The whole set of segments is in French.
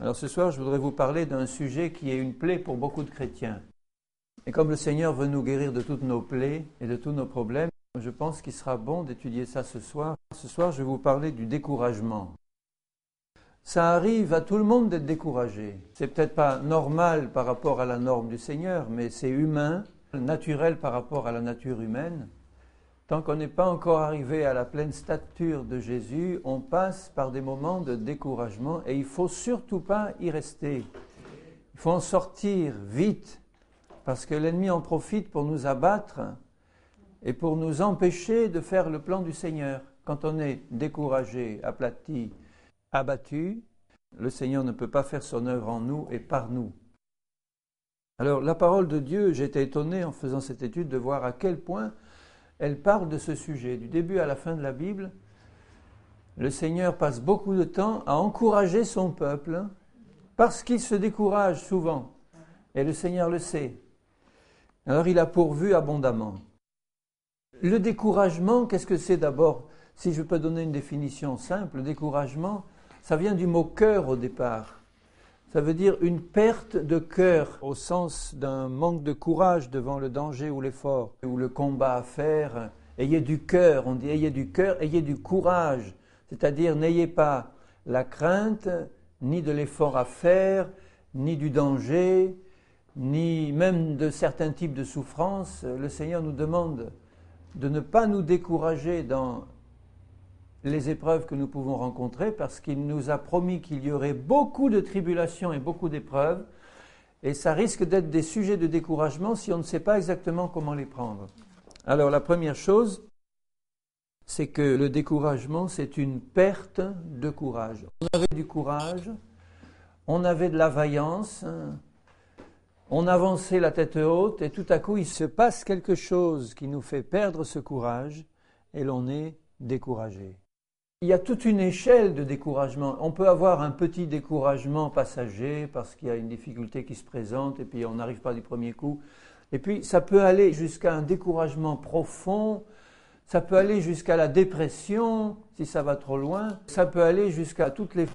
Alors ce soir, je voudrais vous parler d'un sujet qui est une plaie pour beaucoup de chrétiens. Et comme le Seigneur veut nous guérir de toutes nos plaies et de tous nos problèmes, je pense qu'il sera bon d'étudier ça ce soir. Ce soir, je vais vous parler du découragement. Ça arrive à tout le monde d'être découragé. C'est peut-être pas normal par rapport à la norme du Seigneur, mais c'est humain, naturel par rapport à la nature humaine. Tant qu'on n'est pas encore arrivé à la pleine stature de Jésus, on passe par des moments de découragement et il ne faut surtout pas y rester. Il faut en sortir vite parce que l'ennemi en profite pour nous abattre et pour nous empêcher de faire le plan du Seigneur. Quand on est découragé, aplati, abattu, le Seigneur ne peut pas faire son œuvre en nous et par nous. Alors la parole de Dieu, j'étais étonné en faisant cette étude de voir à quel point elle parle de ce sujet. Du début à la fin de la Bible, le Seigneur passe beaucoup de temps à encourager son peuple parce qu'il se décourage souvent. Et le Seigneur le sait. Alors il a pourvu abondamment. Le découragement, qu'est-ce que c'est d'abord? Si je peux donner une définition simple, le découragement, ça vient du mot cœur au départ. Ça veut dire une perte de cœur, au sens d'un manque de courage devant le danger ou l'effort, ou le combat à faire. Ayez du cœur, on dit ayez du cœur, ayez du courage. C'est-à-dire n'ayez pas la crainte, ni de l'effort à faire, ni du danger, ni même de certains types de souffrances. Le Seigneur nous demande de ne pas nous décourager dans les épreuves que nous pouvons rencontrer parce qu'il nous a promis qu'il y aurait beaucoup de tribulations et beaucoup d'épreuves et ça risque d'être des sujets de découragement si on ne sait pas exactement comment les prendre. Alors la première chose, c'est que le découragement, c'est une perte de courage. On avait du courage, on avait de la vaillance, on avançait la tête haute et tout à coup il se passe quelque chose qui nous fait perdre ce courage et l'on est découragé. Il y a toute une échelle de découragement. On peut avoir un petit découragement passager parce qu'il y a une difficulté qui se présente et puis on n'arrive pas du premier coup. Et puis ça peut aller jusqu'à un découragement profond, ça peut aller jusqu'à la dépression si ça va trop loin, ça peut aller jusqu'à toutes les...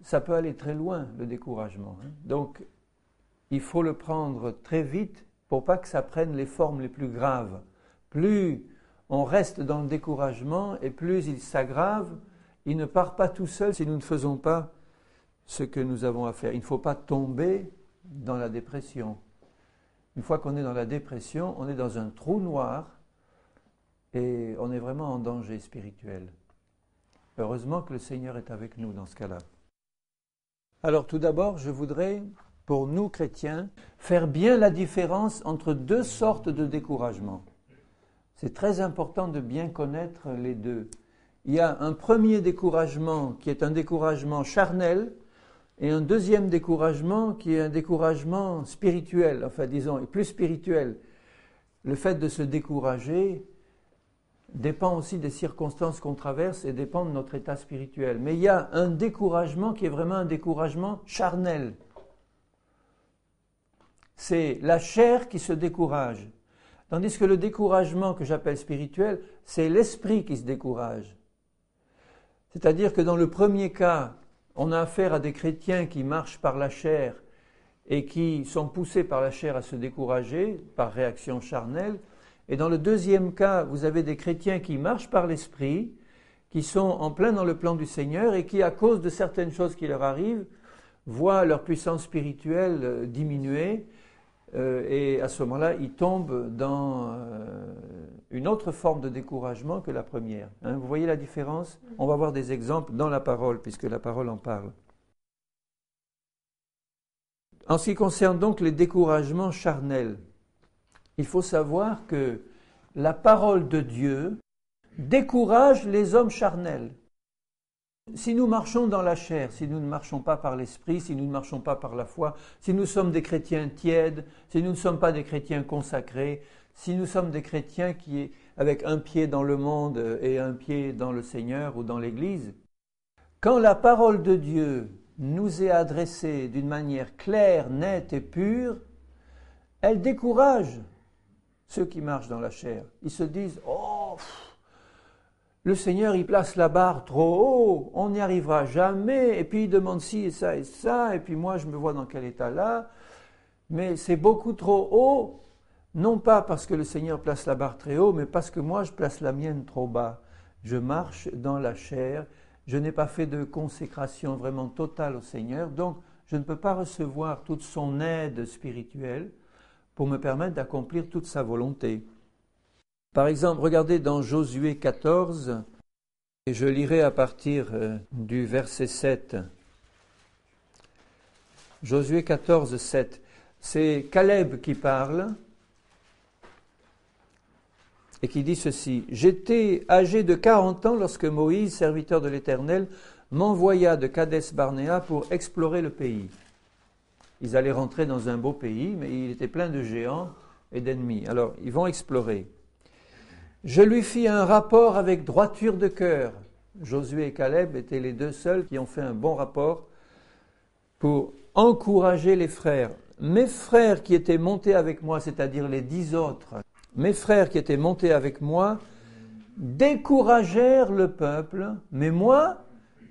Ça peut aller très loin le découragement. Donc il faut le prendre très vite pour pas que ça prenne les formes les plus graves. Plus on reste dans le découragement et plus il s'aggrave, il ne part pas tout seul si nous ne faisons pas ce que nous avons à faire. Il ne faut pas tomber dans la dépression. Une fois qu'on est dans la dépression, on est dans un trou noir et on est vraiment en danger spirituel. Heureusement que le Seigneur est avec nous dans ce cas-là. Alors tout d'abord, je voudrais, pour nous chrétiens, faire bien la différence entre deux sortes de découragement. C'est très important de bien connaître les deux. Il y a un premier découragement qui est un découragement charnel et un deuxième découragement qui est un découragement spirituel, enfin disons, plus spirituel. Le fait de se décourager dépend aussi des circonstances qu'on traverse et dépend de notre état spirituel. Mais il y a un découragement qui est vraiment un découragement charnel. C'est la chair qui se décourage. Tandis que le découragement que j'appelle spirituel, c'est l'esprit qui se décourage. C'est-à-dire que dans le premier cas, on a affaire à des chrétiens qui marchent par la chair et qui sont poussés par la chair à se décourager par réaction charnelle. Et dans le deuxième cas, vous avez des chrétiens qui marchent par l'esprit, qui sont en plein dans le plan du Seigneur et qui, à cause de certaines choses qui leur arrivent, voient leur puissance spirituelle diminuer. Et à ce moment-là, ils tombent dans une autre forme de découragement que la première. Vous voyez la différence? On va voir des exemples dans la parole, puisque la parole en parle. En ce qui concerne donc les découragements charnels, il faut savoir que la parole de Dieu décourage les hommes charnels. Si nous marchons dans la chair, si nous ne marchons pas par l'esprit, si nous ne marchons pas par la foi, si nous sommes des chrétiens tièdes, si nous ne sommes pas des chrétiens consacrés, si nous sommes des chrétiens qui, avec un pied dans le monde et un pied dans le Seigneur ou dans l'Église, quand la parole de Dieu nous est adressée d'une manière claire, nette et pure, elle décourage ceux qui marchent dans la chair. Ils se disent « Oh, le Seigneur, il place la barre trop haut, on n'y arrivera jamais, et puis il demande ci et ça, et puis moi je me vois dans quel état là, mais c'est beaucoup trop haut, non pas parce que le Seigneur place la barre très haut, mais parce que moi je place la mienne trop bas. Je marche dans la chair, je n'ai pas fait de consécration vraiment totale au Seigneur, donc je ne peux pas recevoir toute son aide spirituelle pour me permettre d'accomplir toute sa volonté. Par exemple, regardez dans Josué 14, et je lirai à partir du verset 7. Josué 14, 7. C'est Caleb qui parle et qui dit ceci. « J'étais âgé de 40 ans lorsque Moïse, serviteur de l'Éternel, m'envoya de Kadès-Barnéa pour explorer le pays. » Ils allaient rentrer dans un beau pays, mais il était plein de géants et d'ennemis. Alors, ils vont explorer. Je lui fis un rapport avec droiture de cœur. Josué et Caleb étaient les deux seuls qui ont fait un bon rapport pour encourager les frères. Mes frères qui étaient montés avec moi, c'est-à-dire les 10 autres, mes frères qui étaient montés avec moi, découragèrent le peuple, mais moi,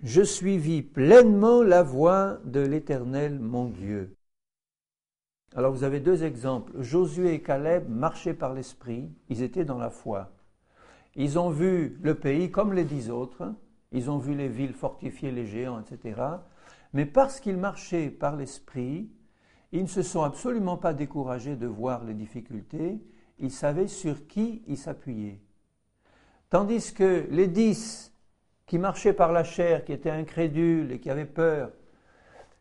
je suivis pleinement la voie de l'Éternel mon Dieu. Alors vous avez deux exemples. Josué et Caleb marchaient par l'esprit, ils étaient dans la foi. Ils ont vu le pays comme les 10 autres, ils ont vu les villes fortifiées, les géants, etc. Mais parce qu'ils marchaient par l'esprit, ils ne se sont absolument pas découragés de voir les difficultés, ils savaient sur qui ils s'appuyaient. Tandis que les 10 qui marchaient par la chair, qui étaient incrédules et qui avaient peur,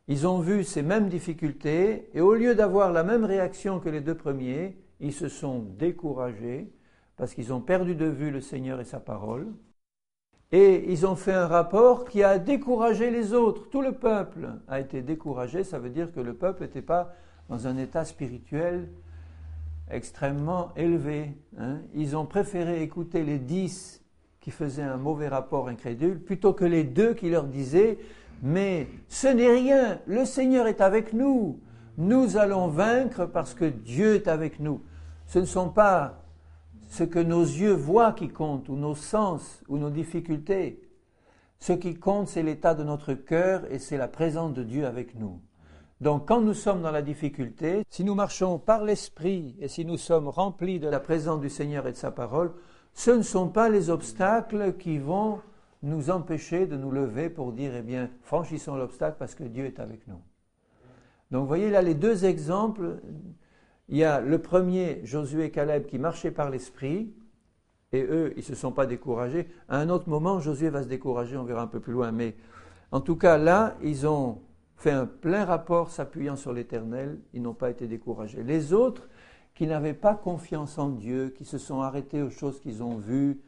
ils ont vu ces mêmes difficultés et au lieu d'avoir la même réaction que les deux premiers, ils se sont découragés parce qu'ils ont perdu de vue le Seigneur et sa parole. Et ils ont fait un rapport qui a découragé les autres. Tout le peuple a été découragé. Ça veut dire que le peuple n'était pas dans un état spirituel extrêmement élevé. Ils ont préféré écouter les 10 qui faisaient un mauvais rapport incrédule plutôt que les 2 qui leur disaient « Mais ce n'est rien, le Seigneur est avec nous. Nous allons vaincre parce que Dieu est avec nous. » Ce ne sont pas ce que nos yeux voient qui compte, ou nos sens, ou nos difficultés. Ce qui compte, c'est l'état de notre cœur et c'est la présence de Dieu avec nous. Donc quand nous sommes dans la difficulté, si nous marchons par l'Esprit et si nous sommes remplis de la présence du Seigneur et de sa parole, ce ne sont pas les obstacles qui vont nous empêcher de nous lever pour dire, eh bien, franchissons l'obstacle parce que Dieu est avec nous. Donc vous voyez là les deux exemples. Il y a le premier, Josué et Caleb, qui marchaient par l'Esprit, et eux, ils ne se sont pas découragés. À un autre moment, Josué va se décourager, on verra un peu plus loin. Mais en tout cas, là, ils ont fait un plein rapport s'appuyant sur l'Éternel, ils n'ont pas été découragés. Les autres, qui n'avaient pas confiance en Dieu, qui se sont arrêtés aux choses qu'ils ont vues,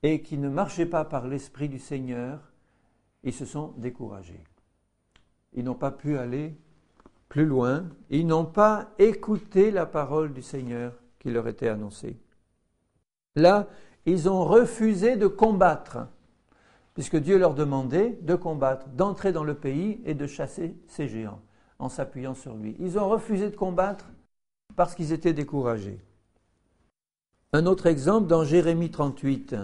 et qui ne marchaient pas par l'Esprit du Seigneur, ils se sont découragés. Ils n'ont pas pu aller plus loin, ils n'ont pas écouté la parole du Seigneur qui leur était annoncée. Là, ils ont refusé de combattre, puisque Dieu leur demandait de combattre, d'entrer dans le pays et de chasser ces géants, en s'appuyant sur lui. Ils ont refusé de combattre parce qu'ils étaient découragés. Un autre exemple dans Jérémie 38,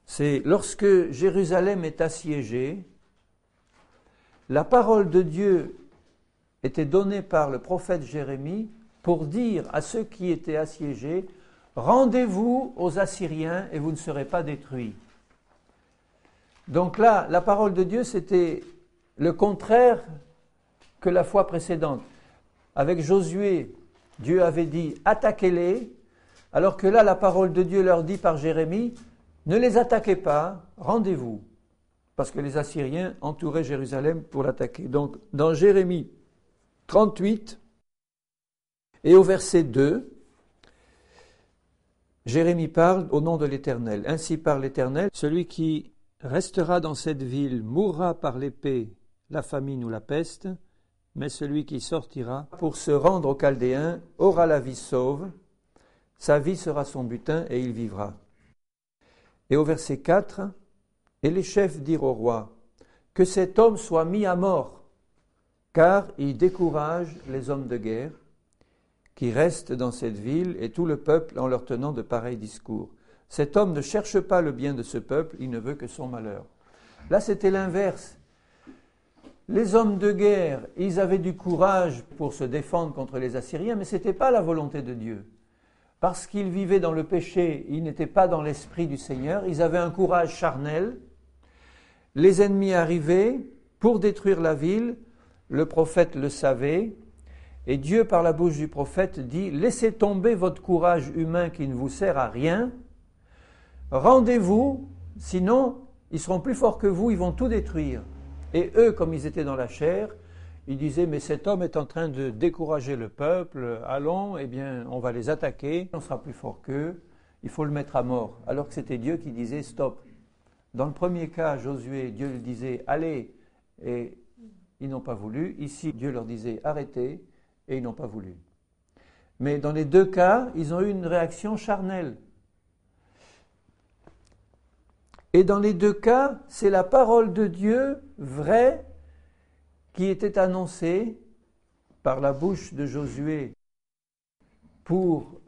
c'est lorsque Jérusalem est assiégée, la parole de Dieu était donnée par le prophète Jérémie pour dire à ceux qui étaient assiégés, rendez-vous aux Assyriens et vous ne serez pas détruits. Donc là, la parole de Dieu, c'était le contraire que la fois précédente. Avec Josué, Dieu avait dit « attaquez-les », alors que là, la parole de Dieu leur dit par Jérémie « ne les attaquez pas, rendez-vous », parce que les Assyriens entouraient Jérusalem pour l'attaquer. Donc, dans Jérémie 38, et au verset 2, Jérémie parle au nom de l'Éternel. Ainsi parle l'Éternel, celui qui restera dans cette ville mourra par l'épée, la famine ou la peste, mais celui qui sortira pour se rendre aux Chaldéens aura la vie sauve, sa vie sera son butin et il vivra. Et au verset 4, et les chefs dirent au roi, que cet homme soit mis à mort, car il décourage les hommes de guerre qui restent dans cette ville et tout le peuple en leur tenant de pareils discours. Cet homme ne cherche pas le bien de ce peuple, il ne veut que son malheur. Là, c'était l'inverse. Les hommes de guerre, ils avaient du courage pour se défendre contre les Assyriens, mais ce n'était pas la volonté de Dieu. Parce qu'ils vivaient dans le péché, ils n'étaient pas dans l'esprit du Seigneur, ils avaient un courage charnel. Les ennemis arrivaient pour détruire la ville, le prophète le savait, et Dieu, par la bouche du prophète, dit « Laissez tomber votre courage humain qui ne vous sert à rien, rendez-vous, sinon ils seront plus forts que vous, ils vont tout détruire. » Et eux, comme ils étaient dans la chair, ils disaient « Mais cet homme est en train de décourager le peuple, allons, eh bien, on va les attaquer, on sera plus fort qu'eux, il faut le mettre à mort. » Alors que c'était Dieu qui disait « Stop ». Dans le premier cas, Josué, Dieu lui disait « Allez », et ils n'ont pas voulu. Ici, Dieu leur disait « Arrêtez », et ils n'ont pas voulu. Mais dans les deux cas, ils ont eu une réaction charnelle. Et dans les deux cas, c'est la parole de Dieu vraie qui était annoncée par la bouche de Josué pour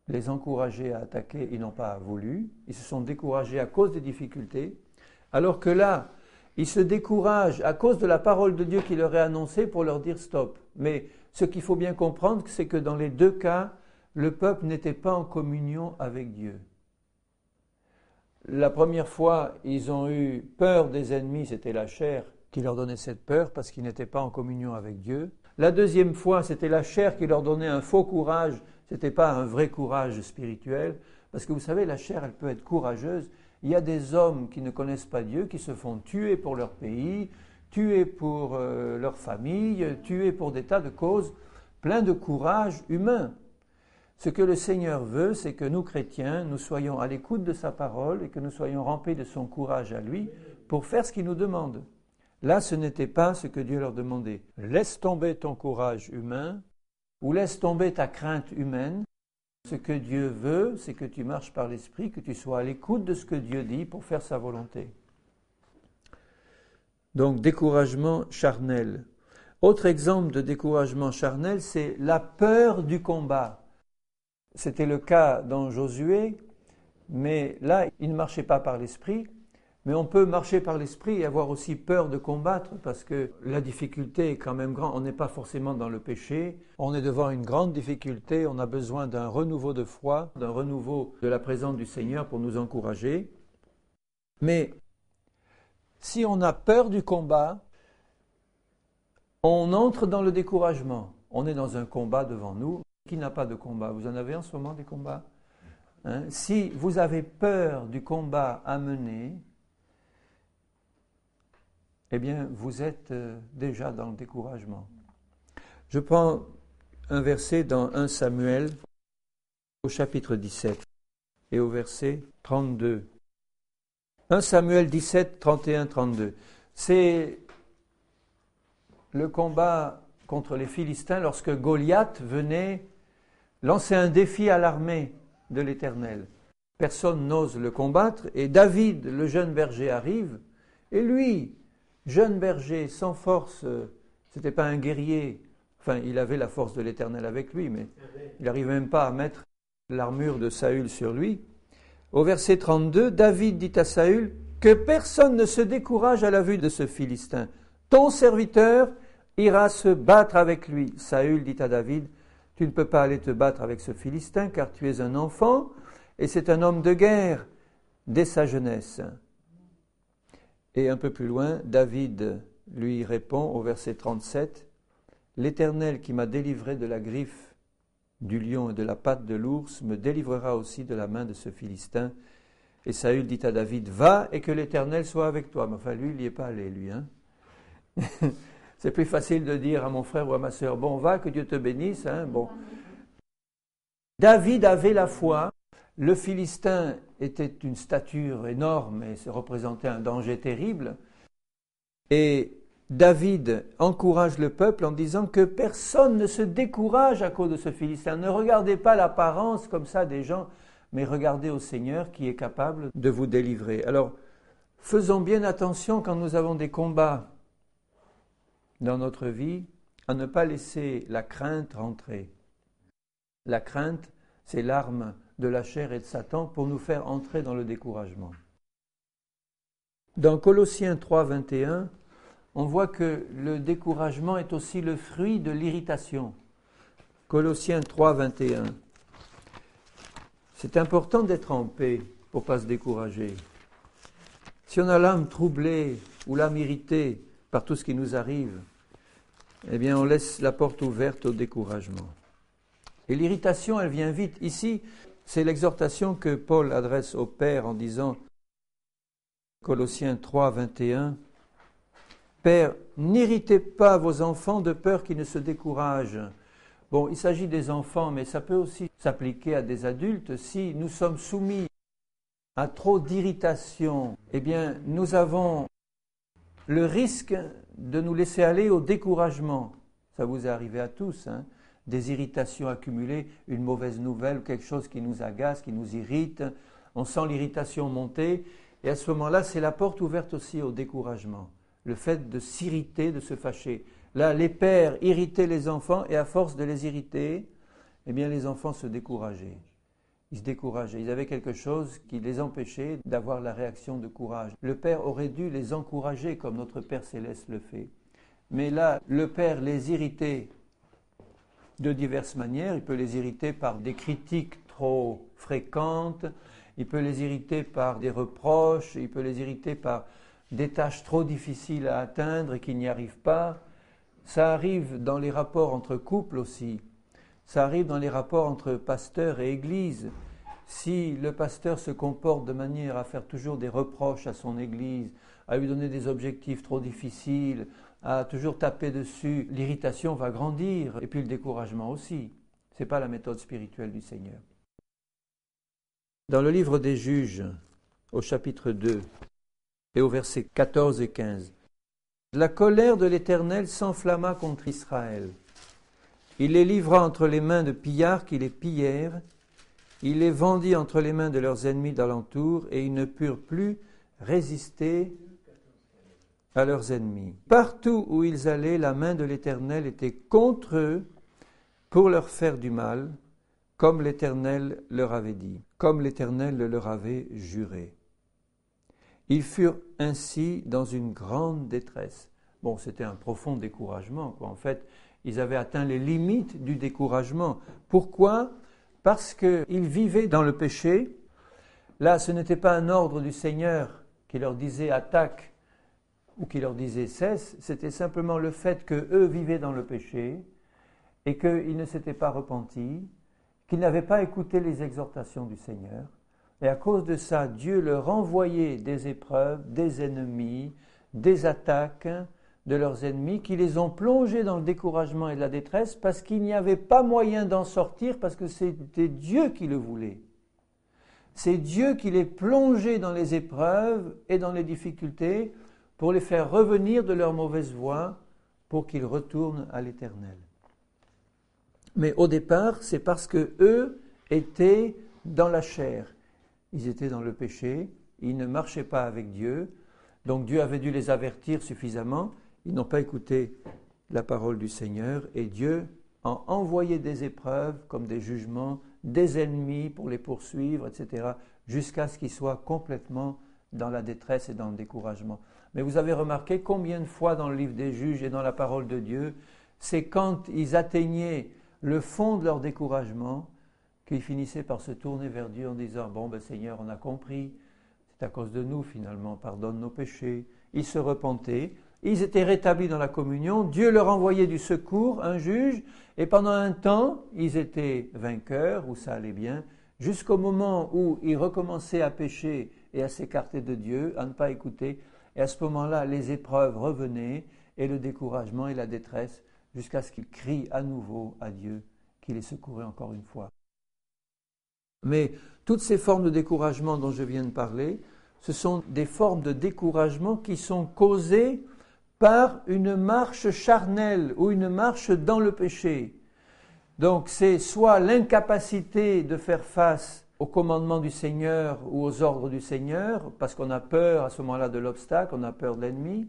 les encourager à attaquer. Ils n'ont pas voulu. Ils se sont découragés à cause des difficultés. Alors que là, ils se découragent à cause de la parole de Dieu qui leur est annoncée pour leur dire stop. Mais ce qu'il faut bien comprendre, c'est que dans les deux cas, le peuple n'était pas en communion avec Dieu. La première fois, ils ont eu peur des ennemis, c'était la chair qui leur donnait cette peur parce qu'ils n'étaient pas en communion avec Dieu. La deuxième fois, c'était la chair qui leur donnait un faux courage, ce n'était pas un vrai courage spirituel. Parce que vous savez, la chair, elle peut être courageuse. Il y a des hommes qui ne connaissent pas Dieu, qui se font tuer pour leur pays, tuer pour leur famille, tuer pour des tas de causes, plein de courage humain. Ce que le Seigneur veut, c'est que nous, chrétiens, nous soyons à l'écoute de sa parole et que nous soyons remplis de son courage à lui pour faire ce qu'il nous demande. Là, ce n'était pas ce que Dieu leur demandait. Laisse tomber ton courage humain ou laisse tomber ta crainte humaine. Ce que Dieu veut, c'est que tu marches par l'Esprit, que tu sois à l'écoute de ce que Dieu dit pour faire sa volonté. Donc, découragement charnel. Autre exemple de découragement charnel, c'est la peur du combat. C'était le cas dans Josué, mais là, il ne marchait pas par l'esprit. Mais on peut marcher par l'esprit et avoir aussi peur de combattre parce que la difficulté est quand même grande. On n'est pas forcément dans le péché. On est devant une grande difficulté. On a besoin d'un renouveau de foi, d'un renouveau de la présence du Seigneur pour nous encourager. Mais si on a peur du combat, on entre dans le découragement. On est dans un combat devant nous. Qui n'a pas de combat? Vous en avez en ce moment des combats? Si vous avez peur du combat à mener, eh bien, vous êtes déjà dans le découragement. Je prends un verset dans 1 Samuel, au chapitre 17, et au verset 32. 1 Samuel 17, 31, 32. C'est le combat contre les Philistins lorsque Goliath venait lancer un défi à l'armée de l'Éternel. Personne n'ose le combattre et David, le jeune berger, arrive et lui, jeune berger, sans force, c'était pas un guerrier, enfin il avait la force de l'Éternel avec lui, mais il n'arrivait même pas à mettre l'armure de Saül sur lui. Au verset 32, David dit à Saül que personne ne se décourage à la vue de ce Philistin. Ton serviteur ira se battre avec lui. Saül dit à David, tu ne peux pas aller te battre avec ce Philistin car tu es un enfant et c'est un homme de guerre dès sa jeunesse. Et un peu plus loin, David lui répond au verset 37, « L'Éternel qui m'a délivré de la griffe du lion et de la patte de l'ours me délivrera aussi de la main de ce Philistin. » Et Saül dit à David, « Va et que l'Éternel soit avec toi. » Mais enfin, lui, il n'y est pas allé, lui. C'est plus facile de dire à mon frère ou à ma sœur, « Bon, va, que Dieu te bénisse. » Bon. David avait la foi. Le Philistin était une stature énorme et représentait un danger terrible. Et David encourage le peuple en disant que personne ne se décourage à cause de ce Philistin. Ne regardez pas l'apparence comme ça des gens, mais regardez au Seigneur qui est capable de vous délivrer. Alors, faisons bien attention quand nous avons des combats dans notre vie, à ne pas laisser la crainte rentrer. La crainte, c'est l'arme de la chair et de Satan pour nous faire entrer dans le découragement. Dans Colossiens 3, 21, on voit que le découragement est aussi le fruit de l'irritation. Colossiens 3, 21. C'est important d'être en paix pour ne pas se décourager. Si on a l'âme troublée ou l'âme irritée par tout ce qui nous arrive, eh bien on laisse la porte ouverte au découragement. Et l'irritation, elle vient vite. Ici, c'est l'exhortation que Paul adresse au Père en disant, Colossiens 3, 21, « Père, n'irritez pas vos enfants de peur qu'ils ne se découragent. » Bon, il s'agit des enfants, mais ça peut aussi s'appliquer à des adultes. Si nous sommes soumis à trop d'irritation, eh bien, nous avons le risque de nous laisser aller au découragement. Ça vous est arrivé à tous, hein? Des irritations accumulées, une mauvaise nouvelle, quelque chose qui nous agace, qui nous irrite. On sent l'irritation monter. Et à ce moment-là, c'est la porte ouverte aussi au découragement. Le fait de s'irriter, de se fâcher. Là, les pères irritaient les enfants et à force de les irriter, eh bien, les enfants se décourageaient. Ils se décourageaient. Ils avaient quelque chose qui les empêchait d'avoir la réaction de courage. Le Père aurait dû les encourager comme notre Père Céleste le fait. Mais là, le Père les irritait de diverses manières. Il peut les irriter par des critiques trop fréquentes, il peut les irriter par des reproches, il peut les irriter par des tâches trop difficiles à atteindre et qu'ils n'y arrivent pas. Ça arrive dans les rapports entre couples aussi. Ça arrive dans les rapports entre pasteur et église. Si le pasteur se comporte de manière à faire toujours des reproches à son église, à lui donner des objectifs trop difficiles, à toujours taper dessus, l'irritation va grandir et puis le découragement aussi. Ce n'est pas la méthode spirituelle du Seigneur. Dans le livre des Juges, au chapitre 2 et au versets 14 et 15, la colère de l'Éternel s'enflamma contre Israël. Il les livra entre les mains de pillards qui les pillèrent. Il les vendit entre les mains de leurs ennemis d'alentour et ils ne purent plus résister à leurs ennemis. Partout où ils allaient, la main de l'Éternel était contre eux pour leur faire du mal, comme l'Éternel leur avait dit, comme l'Éternel le leur avait juré. Ils furent ainsi dans une grande détresse. Bon, c'était un profond découragement, quoi. En fait, ils avaient atteint les limites du découragement. Pourquoi ? Parce qu'ils vivaient dans le péché. Là, ce n'était pas un ordre du Seigneur qui leur disait « attaque » ou qui leur disait « cesse », c'était simplement le fait qu'eux vivaient dans le péché et qu'ils ne s'étaient pas repentis, qu'ils n'avaient pas écouté les exhortations du Seigneur. Et à cause de ça, Dieu leur envoyait des épreuves, des ennemis, des attaques de leurs ennemis qui les ont plongés dans le découragement et la détresse parce qu'il n'y avait pas moyen d'en sortir parce que c'était Dieu qui le voulait. C'est Dieu qui les plongeait dans les épreuves et dans les difficultés pour les faire revenir de leur mauvaise voie pour qu'ils retournent à l'Éternel. Mais au départ, c'est parce que eux étaient dans la chair. Ils étaient dans le péché, ils ne marchaient pas avec Dieu, donc Dieu avait dû les avertir suffisamment. Ils n'ont pas écouté la parole du Seigneur et Dieu a envoyé des épreuves comme des jugements, des ennemis pour les poursuivre, etc., jusqu'à ce qu'ils soient complètement dans la détresse et dans le découragement. Mais vous avez remarqué combien de fois dans le livre des Juges et dans la parole de Dieu, c'est quand ils atteignaient le fond de leur découragement qu'ils finissaient par se tourner vers Dieu en disant « Bon, ben Seigneur, on a compris, c'est à cause de nous finalement, pardonne nos péchés. » Ils se repentaient, ils étaient rétablis dans la communion, Dieu leur envoyait du secours, un juge, et pendant un temps, ils étaient vainqueurs, où ça allait bien, jusqu'au moment où ils recommençaient à pécher et à s'écarter de Dieu, à ne pas écouter, et à ce moment-là, les épreuves revenaient, et le découragement et la détresse, jusqu'à ce qu'ils crient à nouveau à Dieu, qui les secourait encore une fois. Mais toutes ces formes de découragement dont je viens de parler, ce sont des formes de découragement qui sont causées par une marche charnelle ou une marche dans le péché. Donc c'est soit l'incapacité de faire face au commandement du Seigneur ou aux ordres du Seigneur, parce qu'on a peur à ce moment-là de l'obstacle, on a peur de l'ennemi,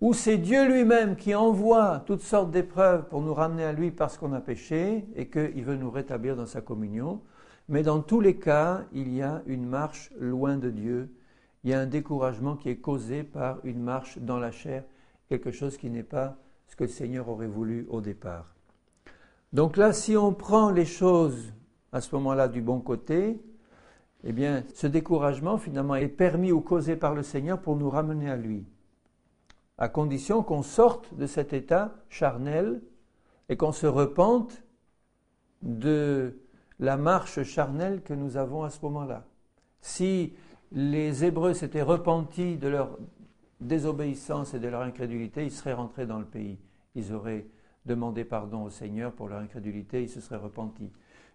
ou c'est Dieu lui-même qui envoie toutes sortes d'épreuves pour nous ramener à lui parce qu'on a péché et qu'il veut nous rétablir dans sa communion. Mais dans tous les cas, il y a une marche loin de Dieu. Il y a un découragement qui est causé par une marche dans la chair, quelque chose qui n'est pas ce que le Seigneur aurait voulu au départ. Donc là, si on prend les choses à ce moment-là du bon côté, eh bien, ce découragement finalement est permis ou causé par le Seigneur pour nous ramener à lui, à condition qu'on sorte de cet état charnel et qu'on se repente de la marche charnelle que nous avons à ce moment-là. Si les Hébreux s'étaient repentis de leur désobéissance et de leur incrédulité, ils seraient rentrés dans le pays. Ils auraient demandé pardon au Seigneur pour leur incrédulité, ils se seraient repentis.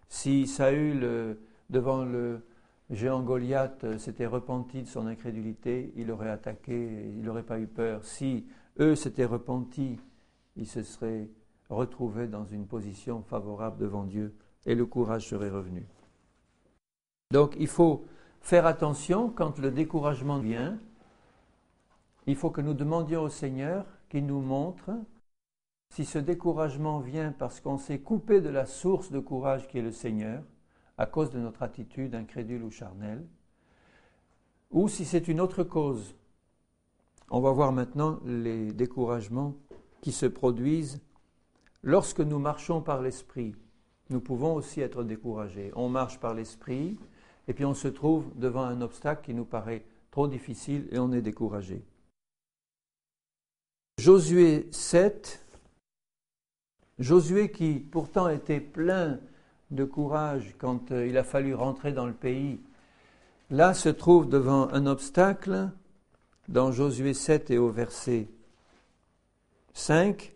Si Saül, devant le géant Goliath, s'était repenti de son incrédulité, il aurait attaqué, il n'aurait pas eu peur. Si eux s'étaient repentis, ils se seraient retrouvés dans une position favorable devant Dieu et le courage serait revenu. Donc il faut faire attention quand le découragement vient. Il faut que nous demandions au Seigneur qu'il nous montre si ce découragement vient parce qu'on s'est coupé de la source de courage qui est le Seigneur, à cause de notre attitude incrédule ou charnelle, ou si c'est une autre cause. On va voir maintenant les découragements qui se produisent lorsque nous marchons par l'Esprit. Nous pouvons aussi être découragés. On marche par l'Esprit et puis on se trouve devant un obstacle qui nous paraît trop difficile et on est découragé. Josué 7, Josué qui pourtant était plein de courage quand il a fallu rentrer dans le pays, là se trouve devant un obstacle dans Josué 7 et au verset 5.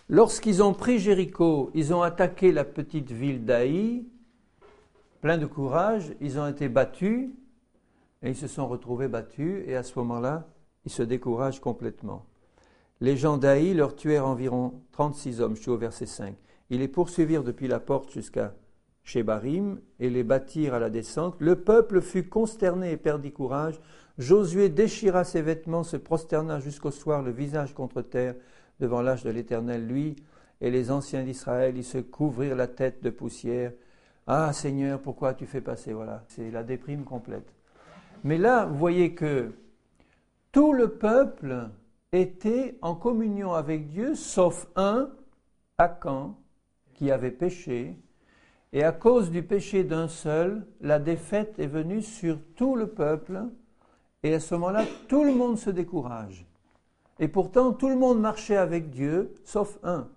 Lorsqu'ils ont pris Jéricho, ils ont attaqué la petite ville d'Aï, plein de courage, ils ont été battus et ils se sont retrouvés battus et à ce moment-là, ils se découragent complètement. Les gens d'Aï leur tuèrent environ 36 hommes, je suis au verset 5. Ils les poursuivirent depuis la porte jusqu'à Shebarim et les battirent à la descente. Le peuple fut consterné et perdit courage. Josué déchira ses vêtements, se prosterna jusqu'au soir, le visage contre terre, devant l'âge de l'Éternel, lui et les anciens d'Israël. Ils se couvrirent la tête de poussière. Ah Seigneur, pourquoi tu fais passer? Voilà, c'est la déprime complète. Mais là, vous voyez que tout le peuple était en communion avec Dieu, sauf un, Akan, qui avait péché. Et à cause du péché d'un seul, la défaite est venue sur tout le peuple. Et à ce moment-là, tout le monde se décourage. Et pourtant, tout le monde marchait avec Dieu, sauf un.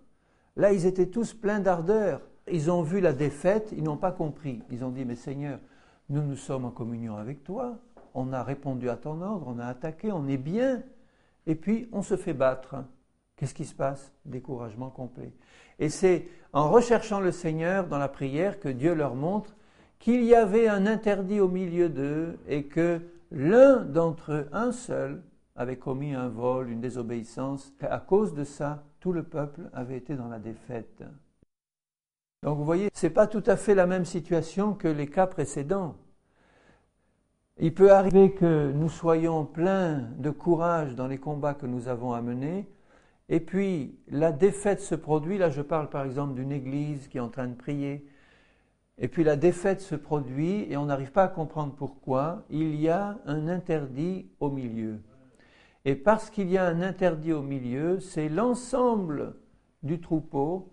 Là, ils étaient tous pleins d'ardeur. Ils ont vu la défaite, ils n'ont pas compris. Ils ont dit, mais Seigneur, nous sommes en communion avec toi. On a répondu à ton ordre, on a attaqué, on est bien. Et puis, on se fait battre. Qu'est-ce qui se passe? Découragement complet. Et c'est en recherchant le Seigneur dans la prière que Dieu leur montre qu'il y avait un interdit au milieu d'eux et que l'un d'entre eux, un seul, avait commis un vol, une désobéissance. À cause de ça, tout le peuple avait été dans la défaite. Donc vous voyez, ce n'est pas tout à fait la même situation que les cas précédents. Il peut arriver que nous soyons pleins de courage dans les combats que nous avons à mener, et puis la défaite se produit. Là, je parle par exemple d'une église qui est en train de prier, et puis la défaite se produit et on n'arrive pas à comprendre pourquoi. Il y a un interdit au milieu. Et parce qu'il y a un interdit au milieu, c'est l'ensemble du troupeau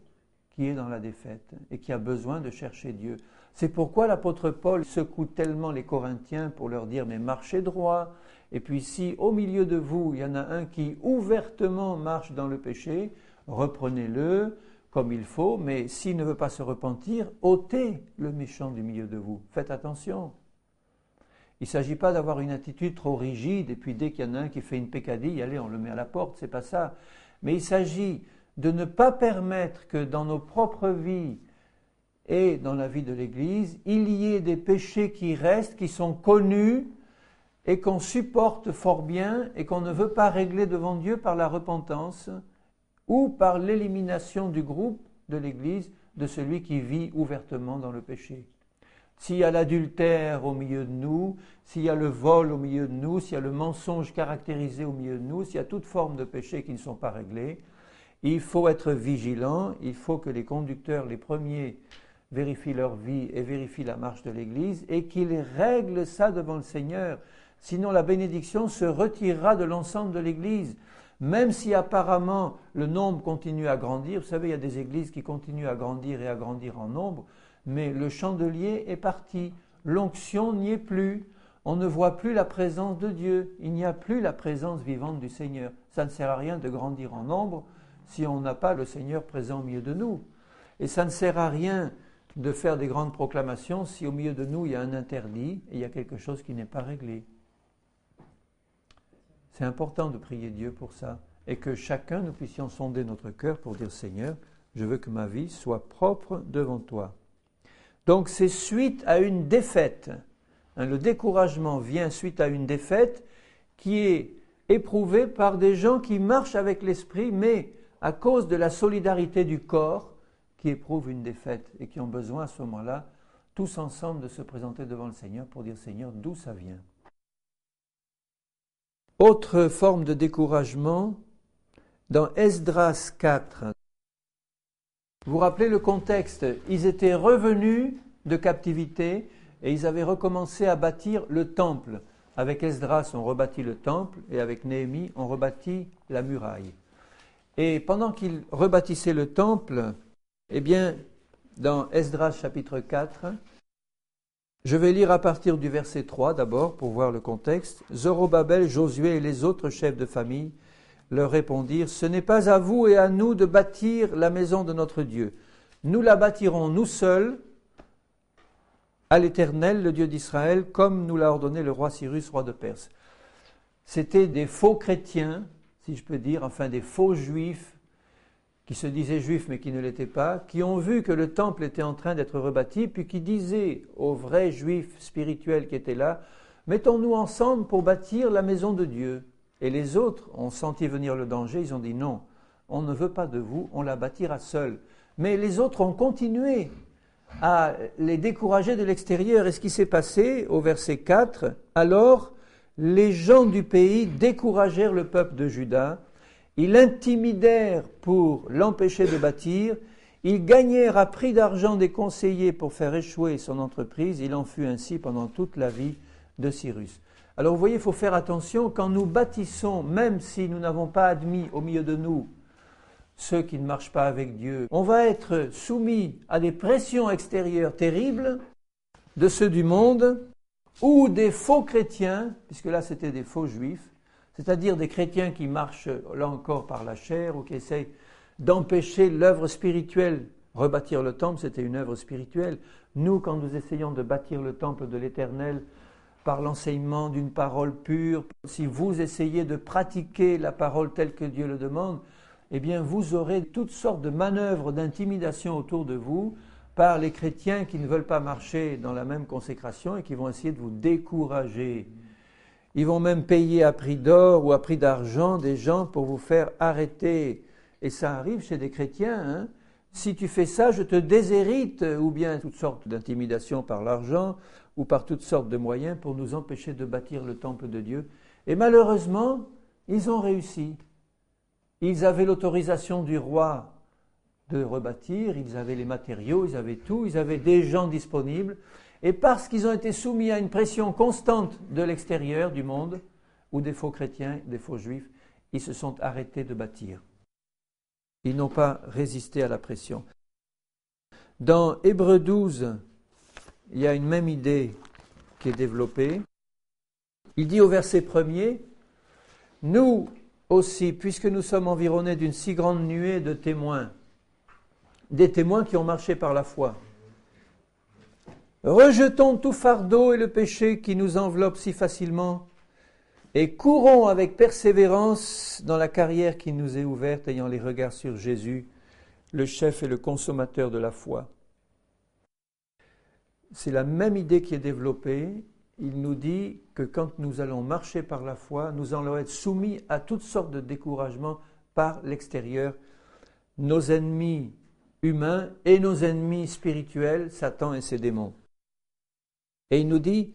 qui est dans la défaite et qui a besoin de chercher Dieu. C'est pourquoi l'apôtre Paul secoue tellement les Corinthiens pour leur dire « mais marchez droit ». Et puis si au milieu de vous, il y en a un qui ouvertement marche dans le péché, reprenez-le comme il faut, mais s'il ne veut pas se repentir, ôtez le méchant du milieu de vous. Faites attention. Il ne s'agit pas d'avoir une attitude trop rigide et puis dès qu'il y en a un qui fait une peccadille, allez, on le met à la porte, c'est pas ça. Mais il s'agit de ne pas permettre que dans nos propres vies et dans la vie de l'Église, il y ait des péchés qui restent, qui sont connus et qu'on supporte fort bien et qu'on ne veut pas régler devant Dieu par la repentance ou par l'élimination du groupe de l'Église de celui qui vit ouvertement dans le péché. S'il y a l'adultère au milieu de nous, s'il y a le vol au milieu de nous, s'il y a le mensonge caractérisé au milieu de nous, s'il y a toute forme de péché qui ne sont pas réglés, Il faut être vigilant, il faut que les conducteurs, les premiers, vérifient leur vie et vérifient la marche de l'Église et qu'ils règlent ça devant le Seigneur. Sinon la bénédiction se retirera de l'ensemble de l'Église. Même si apparemment le nombre continue à grandir, vous savez, il y a des églises qui continuent à grandir et à grandir en nombre, mais le chandelier est parti, l'onction n'y est plus, on ne voit plus la présence de Dieu, il n'y a plus la présence vivante du Seigneur. Ça ne sert à rien de grandir en nombre si on n'a pas le Seigneur présent au milieu de nous. Et ça ne sert à rien de faire des grandes proclamations si au milieu de nous il y a un interdit et il y a quelque chose qui n'est pas réglé. C'est important de prier Dieu pour ça et que chacun nous puissions sonder notre cœur pour dire Seigneur, je veux que ma vie soit propre devant toi. Donc c'est suite à une défaite. Le découragement vient suite à une défaite qui est éprouvée par des gens qui marchent avec l'esprit, mais à cause de la solidarité du corps, qui éprouvent une défaite et qui ont besoin à ce moment-là, tous ensemble, de se présenter devant le Seigneur pour dire Seigneur, d'où ça vient ? Autre forme de découragement, dans Esdras 4. Vous vous rappelez le contexte ? Ils étaient revenus de captivité et ils avaient recommencé à bâtir le temple. Avec Esdras, on rebâtit le temple et avec Néhémie, on rebâtit la muraille. Et pendant qu'ils rebâtissaient le temple, eh bien, dans Esdras chapitre 4, je vais lire à partir du verset 3 d'abord pour voir le contexte. Zorobabel, Josué et les autres chefs de famille leur répondirent « Ce n'est pas à vous et à nous de bâtir la maison de notre Dieu. Nous la bâtirons nous seuls à l'Éternel, le Dieu d'Israël, comme nous l'a ordonné le roi Cyrus, roi de Perse. » C'était des faux chrétiens, si je peux dire, enfin des faux juifs, qui se disaient juifs mais qui ne l'étaient pas, qui ont vu que le temple était en train d'être rebâti, puis qui disaient aux vrais juifs spirituels qui étaient là, « Mettons-nous ensemble pour bâtir la maison de Dieu. » Et les autres ont senti venir le danger, ils ont dit « Non, on ne veut pas de vous, on la bâtira seul. » Mais les autres ont continué à les décourager de l'extérieur. Et ce qui s'est passé au verset 4, « Alors les gens du pays découragèrent le peuple de Juda, ils l'intimidèrent pour l'empêcher de bâtir, ils gagnèrent à prix d'argent des conseillers pour faire échouer son entreprise, il en fut ainsi pendant toute la vie de Cyrus. » Alors vous voyez, il faut faire attention, quand nous bâtissons, même si nous n'avons pas admis au milieu de nous ceux qui ne marchent pas avec Dieu, on va être soumis à des pressions extérieures terribles de ceux du monde ou des faux chrétiens, puisque là c'était des faux juifs, c'est-à-dire des chrétiens qui marchent là encore par la chair ou qui essayent d'empêcher l'œuvre spirituelle. Rebâtir le temple, c'était une œuvre spirituelle. Nous, quand nous essayons de bâtir le temple de l'Éternel par l'enseignement d'une parole pure, si vous essayez de pratiquer la parole telle que Dieu le demande, eh bien vous aurez toutes sortes de manœuvres d'intimidation autour de vous par les chrétiens qui ne veulent pas marcher dans la même consécration et qui vont essayer de vous décourager. Ils vont même payer à prix d'or ou à prix d'argent des gens pour vous faire arrêter. Et ça arrive chez des chrétiens. Hein. Si tu fais ça, je te déshérite. Ou bien toutes sortes d'intimidations par l'argent ou par toutes sortes de moyens pour nous empêcher de bâtir le temple de Dieu. Et malheureusement, ils ont réussi. Ils avaient l'autorisation du roi de rebâtir, ils avaient les matériaux, ils avaient tout, ils avaient des gens disponibles. Et parce qu'ils ont été soumis à une pression constante de l'extérieur du monde, ou des faux chrétiens, des faux juifs, ils se sont arrêtés de bâtir. Ils n'ont pas résisté à la pression. Dans Hébreux 12, il y a une même idée qui est développée. Il dit au verset 1er, « Nous aussi, puisque nous sommes environnés d'une si grande nuée de témoins, des témoins qui ont marché par la foi, rejetons tout fardeau et le péché qui nous enveloppe si facilement et courons avec persévérance dans la carrière qui nous est ouverte, ayant les regards sur Jésus, le chef et le consommateur de la foi. » C'est la même idée qui est développée. Il nous dit que quand nous allons marcher par la foi, nous allons être soumis à toutes sortes de découragements par l'extérieur. Nos ennemis humains et nos ennemis spirituels, Satan et ses démons. Et il nous dit,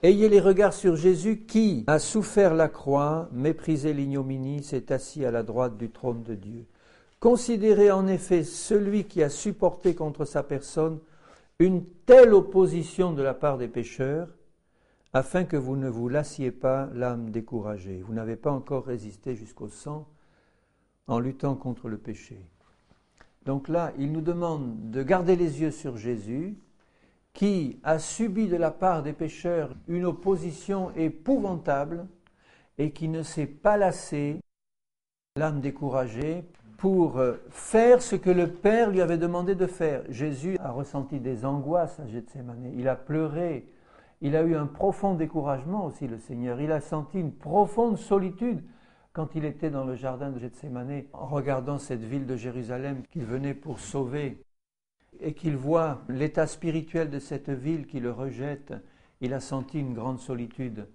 ayez les regards sur Jésus qui a souffert la croix, méprisé l'ignominie, s'est assis à la droite du trône de Dieu. Considérez en effet celui qui a supporté contre sa personne une telle opposition de la part des pécheurs, afin que vous ne vous lassiez pas l'âme découragée. Vous n'avez pas encore résisté jusqu'au sang en luttant contre le péché. Donc là, il nous demande de garder les yeux sur Jésus, qui a subi de la part des pécheurs une opposition épouvantable et qui ne s'est pas lassé, l'âme découragée, pour faire ce que le Père lui avait demandé de faire. Jésus a ressenti des angoisses à Gethsémani, il a pleuré, il a eu un profond découragement aussi, le Seigneur. Il a senti une profonde solitude quand il était dans le jardin de Gethsémani, en regardant cette ville de Jérusalem qu'il venait pour sauver, et qu'il voit l'état spirituel de cette ville qui le rejette. Il a senti une grande solitude.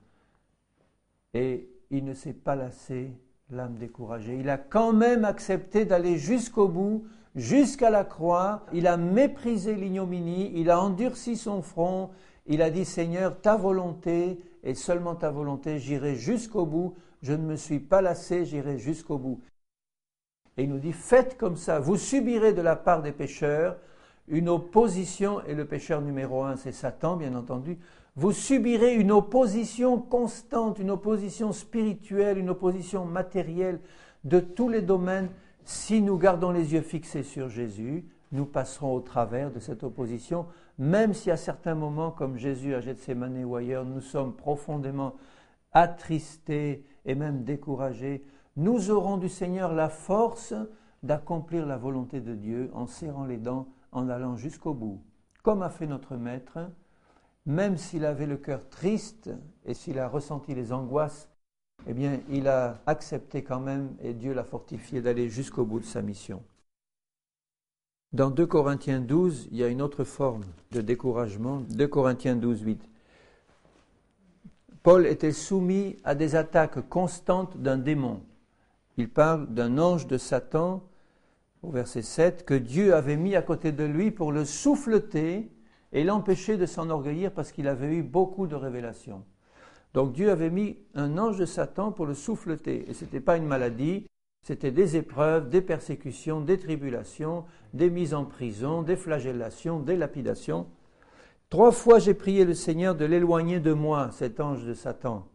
Et il ne s'est pas lassé, l'âme découragée. Il a quand même accepté d'aller jusqu'au bout, jusqu'à la croix. Il a méprisé l'ignominie, il a endurci son front. Il a dit, Seigneur, ta volonté, et seulement ta volonté, j'irai jusqu'au bout. Je ne me suis pas lassé, j'irai jusqu'au bout. Et il nous dit, faites comme ça. Vous subirez de la part des pécheurs une opposition, et le pécheur numéro 1, c'est Satan, bien entendu. Vous subirez une opposition constante, une opposition spirituelle, une opposition matérielle de tous les domaines. Si nous gardons les yeux fixés sur Jésus, nous passerons au travers de cette opposition, même si à certains moments, comme Jésus à Gethsémani ou ailleurs, nous sommes profondément attristés et même découragés. Nous aurons du Seigneur la force d'accomplir la volonté de Dieu en serrant les dents, en allant jusqu'au bout. Comme a fait notre Maître, même s'il avait le cœur triste et s'il a ressenti les angoisses, eh bien, il a accepté quand même, et Dieu l'a fortifié, d'aller jusqu'au bout de sa mission. Dans 2 Corinthiens 12, il y a une autre forme de découragement. 2 Corinthiens 12, 8. Paul était soumis à des attaques constantes d'un démon. Il parle d'un ange de Satan, au verset 7, que Dieu avait mis à côté de lui pour le souffleter et l'empêcher de s'enorgueillir parce qu'il avait eu beaucoup de révélations. Donc Dieu avait mis un ange de Satan pour le souffleter. Et ce n'était pas une maladie, c'était des épreuves, des persécutions, des tribulations, des mises en prison, des flagellations, des lapidations. 3 fois j'ai prié le Seigneur de l'éloigner de moi, cet ange de Satan.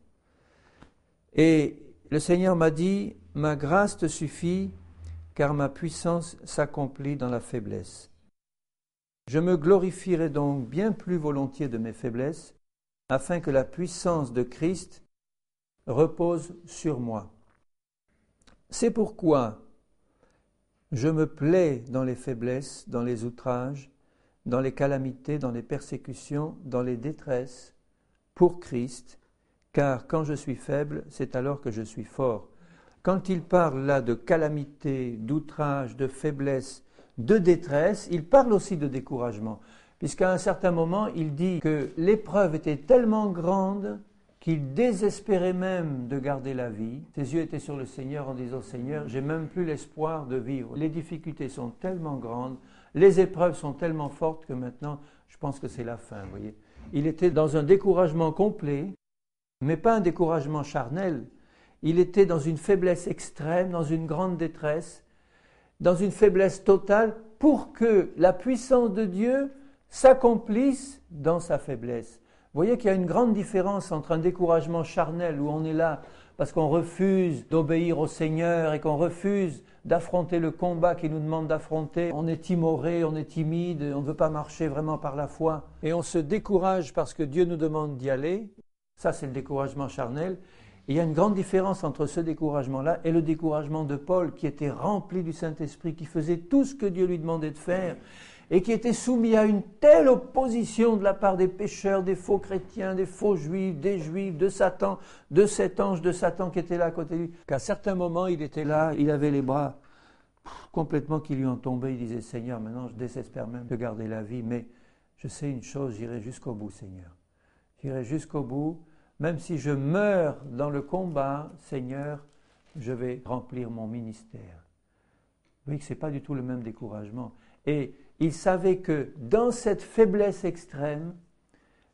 Et le Seigneur m'a dit, ma grâce te suffit, car ma puissance s'accomplit dans la faiblesse. Je me glorifierai donc bien plus volontiers de mes faiblesses, afin que la puissance de Christ repose sur moi. C'est pourquoi je me plais dans les faiblesses, dans les outrages, dans les calamités, dans les persécutions, dans les détresses, pour Christ, car quand je suis faible, c'est alors que je suis fort. Quand il parle là de calamité, d'outrage, de faiblesse, de détresse, il parle aussi de découragement, puisqu'à un certain moment, il dit que l'épreuve était tellement grande qu'il désespérait même de garder la vie. Ses yeux étaient sur le Seigneur en disant « Seigneur, j'ai même plus l'espoir de vivre. Les difficultés sont tellement grandes, les épreuves sont tellement fortes que maintenant, je pense que c'est la fin. » Vous voyez. Il était dans un découragement complet, mais pas un découragement charnel. Il était dans une faiblesse extrême, dans une grande détresse, dans une faiblesse totale, pour que la puissance de Dieu s'accomplisse dans sa faiblesse. Vous voyez qu'il y a une grande différence entre un découragement charnel où on est là parce qu'on refuse d'obéir au Seigneur et qu'on refuse d'affronter le combat qu'il nous demande d'affronter. On est timoré, on est timide, on ne veut pas marcher vraiment par la foi. Et on se décourage parce que Dieu nous demande d'y aller. Ça, c'est le découragement charnel. Et il y a une grande différence entre ce découragement-là et le découragement de Paul qui était rempli du Saint-Esprit, qui faisait tout ce que Dieu lui demandait de faire et qui était soumis à une telle opposition de la part des pécheurs, des faux chrétiens, des faux juifs, des juifs, de Satan, de cet ange de Satan qui était là à côté de lui, qu'à certains moments, il était là, il avait les bras complètement qui lui ont tombé. Il disait, Seigneur, maintenant je désespère même de garder la vie, mais je sais une chose, j'irai jusqu'au bout, Seigneur. J'irai jusqu'au bout, même si je meurs dans le combat, Seigneur, je vais remplir mon ministère. Vous voyez que ce n'est pas du tout le même découragement. Et il savait que dans cette faiblesse extrême,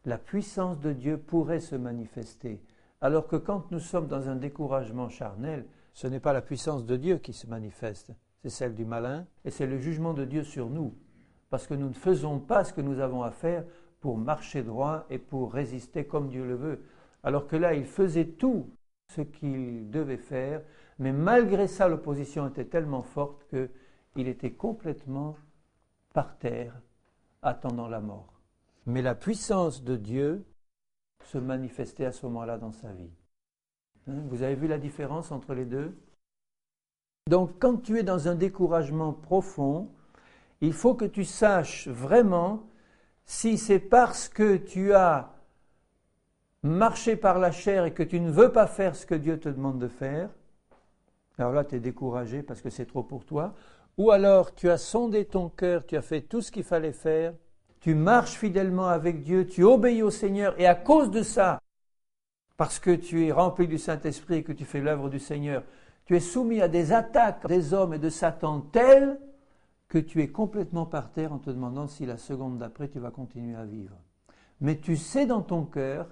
la puissance de Dieu pourrait se manifester. Alors que quand nous sommes dans un découragement charnel, ce n'est pas la puissance de Dieu qui se manifeste, c'est celle du malin, et c'est le jugement de Dieu sur nous, parce que nous ne faisons pas ce que nous avons à faire pour marcher droit et pour résister comme Dieu le veut. Alors que là, il faisait tout ce qu'il devait faire, mais malgré ça, l'opposition était tellement forte qu'il était complètement par terre, attendant la mort. Mais la puissance de Dieu se manifestait à ce moment-là dans sa vie. Vous avez vu la différence entre les deux? Donc, quand tu es dans un découragement profond, il faut que tu saches vraiment si c'est parce que tu as marché par la chair et que tu ne veux pas faire ce que Dieu te demande de faire. Alors là, tu es découragé parce que c'est trop pour toi. Ou alors, tu as sondé ton cœur, tu as fait tout ce qu'il fallait faire, tu marches fidèlement avec Dieu, tu obéis au Seigneur, et à cause de ça, parce que tu es rempli du Saint-Esprit et que tu fais l'œuvre du Seigneur, tu es soumis à des attaques des hommes et de Satan telles que tu es complètement par terre en te demandant si la seconde d'après tu vas continuer à vivre. Mais tu sais dans ton cœur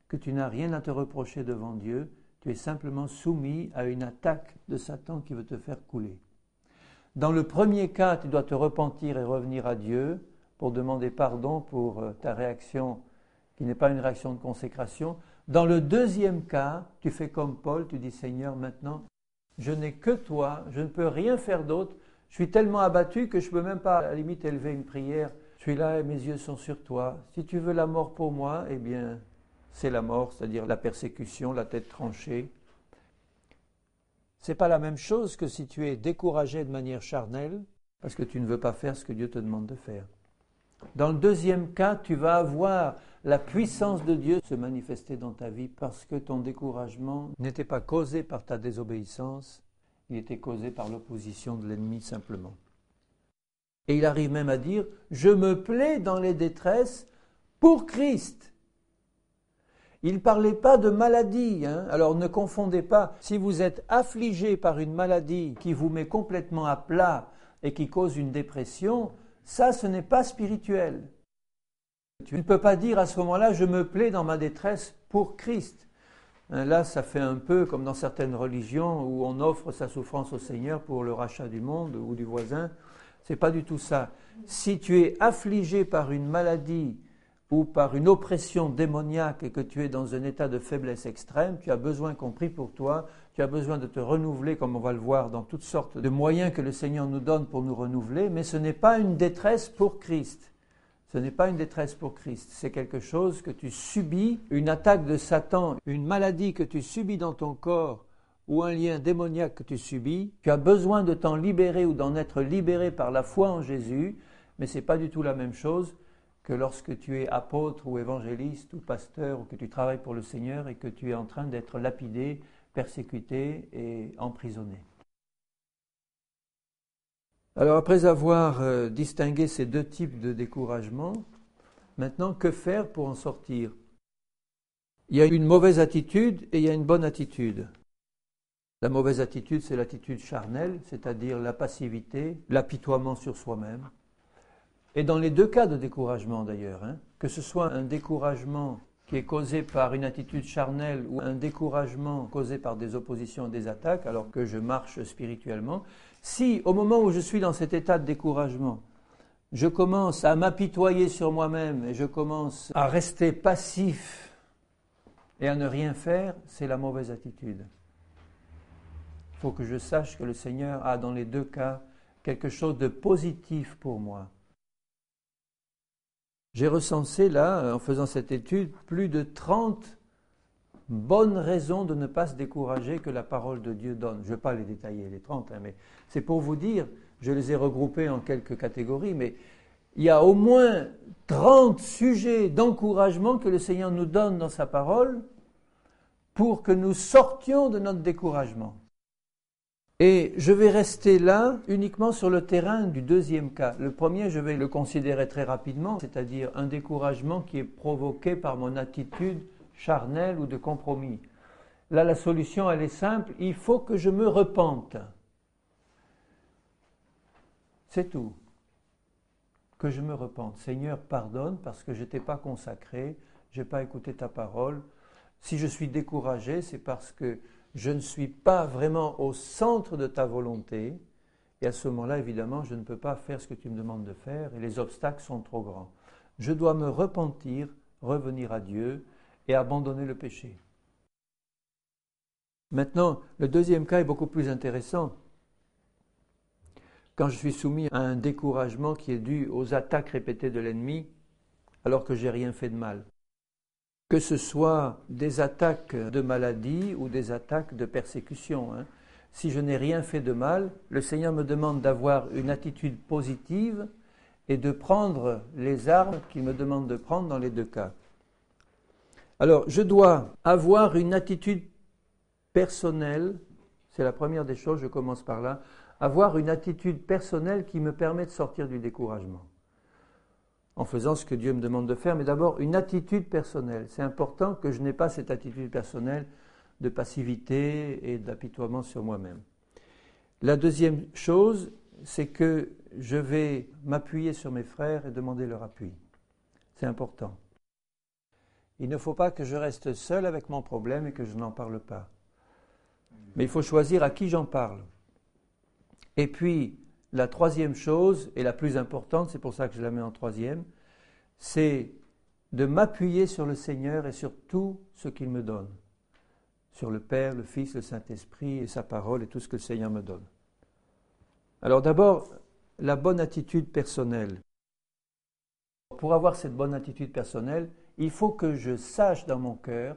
que tu n'as rien à te reprocher devant Dieu, tu es simplement soumis à une attaque de Satan qui veut te faire couler. Dans le premier cas, tu dois te repentir et revenir à Dieu pour demander pardon pour ta réaction qui n'est pas une réaction de consécration. Dans le deuxième cas, tu fais comme Paul, tu dis Seigneur, maintenant, je n'ai que toi, je ne peux rien faire d'autre, je suis tellement abattu que je ne peux même pas à la limite élever une prière. Je suis là et mes yeux sont sur toi. Si tu veux la mort pour moi, eh bien, c'est la mort, c'est-à-dire la persécution, la tête tranchée. Ce n'est pas la même chose que si tu es découragé de manière charnelle, parce que tu ne veux pas faire ce que Dieu te demande de faire. Dans le deuxième cas, tu vas avoir la puissance de Dieu se manifester dans ta vie parce que ton découragement n'était pas causé par ta désobéissance, il était causé par l'opposition de l'ennemi simplement. Et il arrive même à dire « Je me plais dans les détresses pour Christ ». Il ne parlait pas de maladie, alors ne confondez pas. Si vous êtes affligé par une maladie qui vous met complètement à plat et qui cause une dépression, ça, ce n'est pas spirituel. Tu ne peux pas dire à ce moment-là, je me plais dans ma détresse pour Christ. Là, ça fait un peu comme dans certaines religions où on offre sa souffrance au Seigneur pour le rachat du monde ou du voisin. Ce n'est pas du tout ça. Si tu es affligé par une maladie ou par une oppression démoniaque et que tu es dans un état de faiblesse extrême, tu as besoin qu'on prie pour toi, tu as besoin de te renouveler, comme on va le voir, dans toutes sortes de moyens que le Seigneur nous donne pour nous renouveler, mais ce n'est pas une détresse pour Christ. Ce n'est pas une détresse pour Christ, c'est quelque chose que tu subis, une attaque de Satan, une maladie que tu subis dans ton corps ou un lien démoniaque que tu subis. Tu as besoin de t'en libérer ou d'en être libéré par la foi en Jésus, mais ce n'est pas du tout la même chose que lorsque tu es apôtre ou évangéliste ou pasteur ou que tu travailles pour le Seigneur et que tu es en train d'être lapidé, persécuté et emprisonné. Alors après avoir distingué ces deux types de découragement, maintenant que faire pour en sortir? Il y a une mauvaise attitude et il y a une bonne attitude. La mauvaise attitude, c'est l'attitude charnelle, c'est-à-dire la passivité, l'apitoiement sur soi-même. Et dans les deux cas de découragement d'ailleurs, que ce soit un découragement qui est causé par une attitude charnelle ou un découragement causé par des oppositions, des attaques, alors que je marche spirituellement, si au moment où je suis dans cet état de découragement, je commence à m'apitoyer sur moi-même et je commence à rester passif et à ne rien faire, c'est la mauvaise attitude. Il faut que je sache que le Seigneur a dans les deux cas quelque chose de positif pour moi. J'ai recensé là, en faisant cette étude, plus de 30 bonnes raisons de ne pas se décourager que la parole de Dieu donne. Je ne vais pas les détailler, les 30, mais c'est pour vous dire, je les ai regroupés en quelques catégories, mais il y a au moins 30 sujets d'encouragement que le Seigneur nous donne dans sa parole pour que nous sortions de notre découragement. Et je vais rester là uniquement sur le terrain du deuxième cas. Le premier, je vais le considérer très rapidement, c'est-à-dire un découragement qui est provoqué par mon attitude charnelle ou de compromis. Là, la solution, elle est simple, il faut que je me repente. C'est tout. Que je me repente. Seigneur, pardonne parce que je ne t'ai pas consacré, je n'ai pas écouté ta parole. Si je suis découragé, c'est parce que je ne suis pas vraiment au centre de ta volonté Et à ce moment-là, évidemment, je ne peux pas faire ce que tu me demandes de faire et les obstacles sont trop grands. Je dois me repentir, revenir à Dieu et abandonner le péché. Maintenant, le deuxième cas est beaucoup plus intéressant. Quand je suis soumis à un découragement qui est dû aux attaques répétées de l'ennemi, alors que je n'ai rien fait de mal. Que ce soit des attaques de maladie ou des attaques de persécution. Si je n'ai rien fait de mal, le Seigneur me demande d'avoir une attitude positive et de prendre les armes qu'il me demande de prendre dans les deux cas. Alors, je dois avoir une attitude personnelle, c'est la première des choses, je commence par là, avoir une attitude personnelle qui me permet de sortir du découragement, en faisant ce que Dieu me demande de faire, mais d'abord une attitude personnelle. C'est important que je n'ai pas cette attitude personnelle de passivité et d'apitoiement sur moi-même. La deuxième chose, c'est que je vais m'appuyer sur mes frères et demander leur appui. C'est important. Il ne faut pas que je reste seul avec mon problème et que je n'en parle pas. Mais il faut choisir à qui j'en parle. Et puis, la troisième chose, et la plus importante, c'est pour ça que je la mets en troisième, c'est de m'appuyer sur le Seigneur et sur tout ce qu'il me donne. Sur le Père, le Fils, le Saint-Esprit et sa parole et tout ce que le Seigneur me donne. Alors d'abord, la bonne attitude personnelle. Pour avoir cette bonne attitude personnelle, il faut que je sache dans mon cœur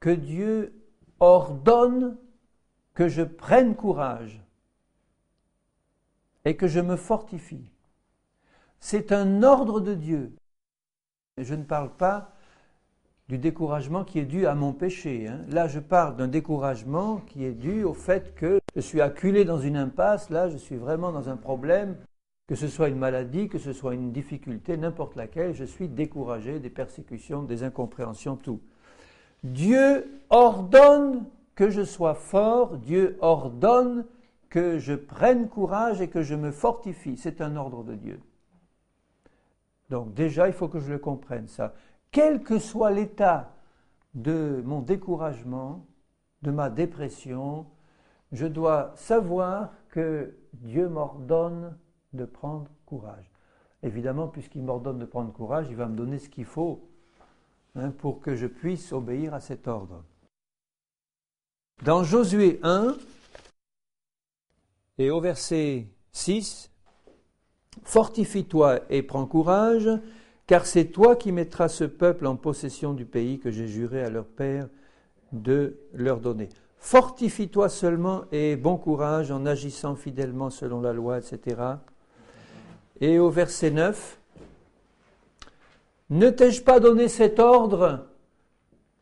que Dieu ordonne que je prenne courage et que je me fortifie. C'est un ordre de Dieu. Je ne parle pas du découragement qui est dû à mon péché. Là, je parle d'un découragement qui est dû au fait que je suis acculé dans une impasse, là, je suis vraiment dans un problème, que ce soit une maladie, que ce soit une difficulté, n'importe laquelle, je suis découragé des persécutions, des incompréhensions, tout. Dieu ordonne que je sois fort, Dieu ordonne que je prenne courage et que je me fortifie. C'est un ordre de Dieu. Donc déjà, il faut que je le comprenne, ça. Quel que soit l'état de mon découragement, de ma dépression, je dois savoir que Dieu m'ordonne de prendre courage. Évidemment, puisqu'il m'ordonne de prendre courage, il va me donner ce qu'il faut pour que je puisse obéir à cet ordre. Dans Josué 1, et au verset 6, « Fortifie-toi et prends courage, car c'est toi qui mettras ce peuple en possession du pays que j'ai juré à leur père de leur donner. Fortifie-toi seulement et aie bon courage en agissant fidèlement selon la loi, etc. » Et au verset 9, « Ne t'ai-je pas donné cet ordre ?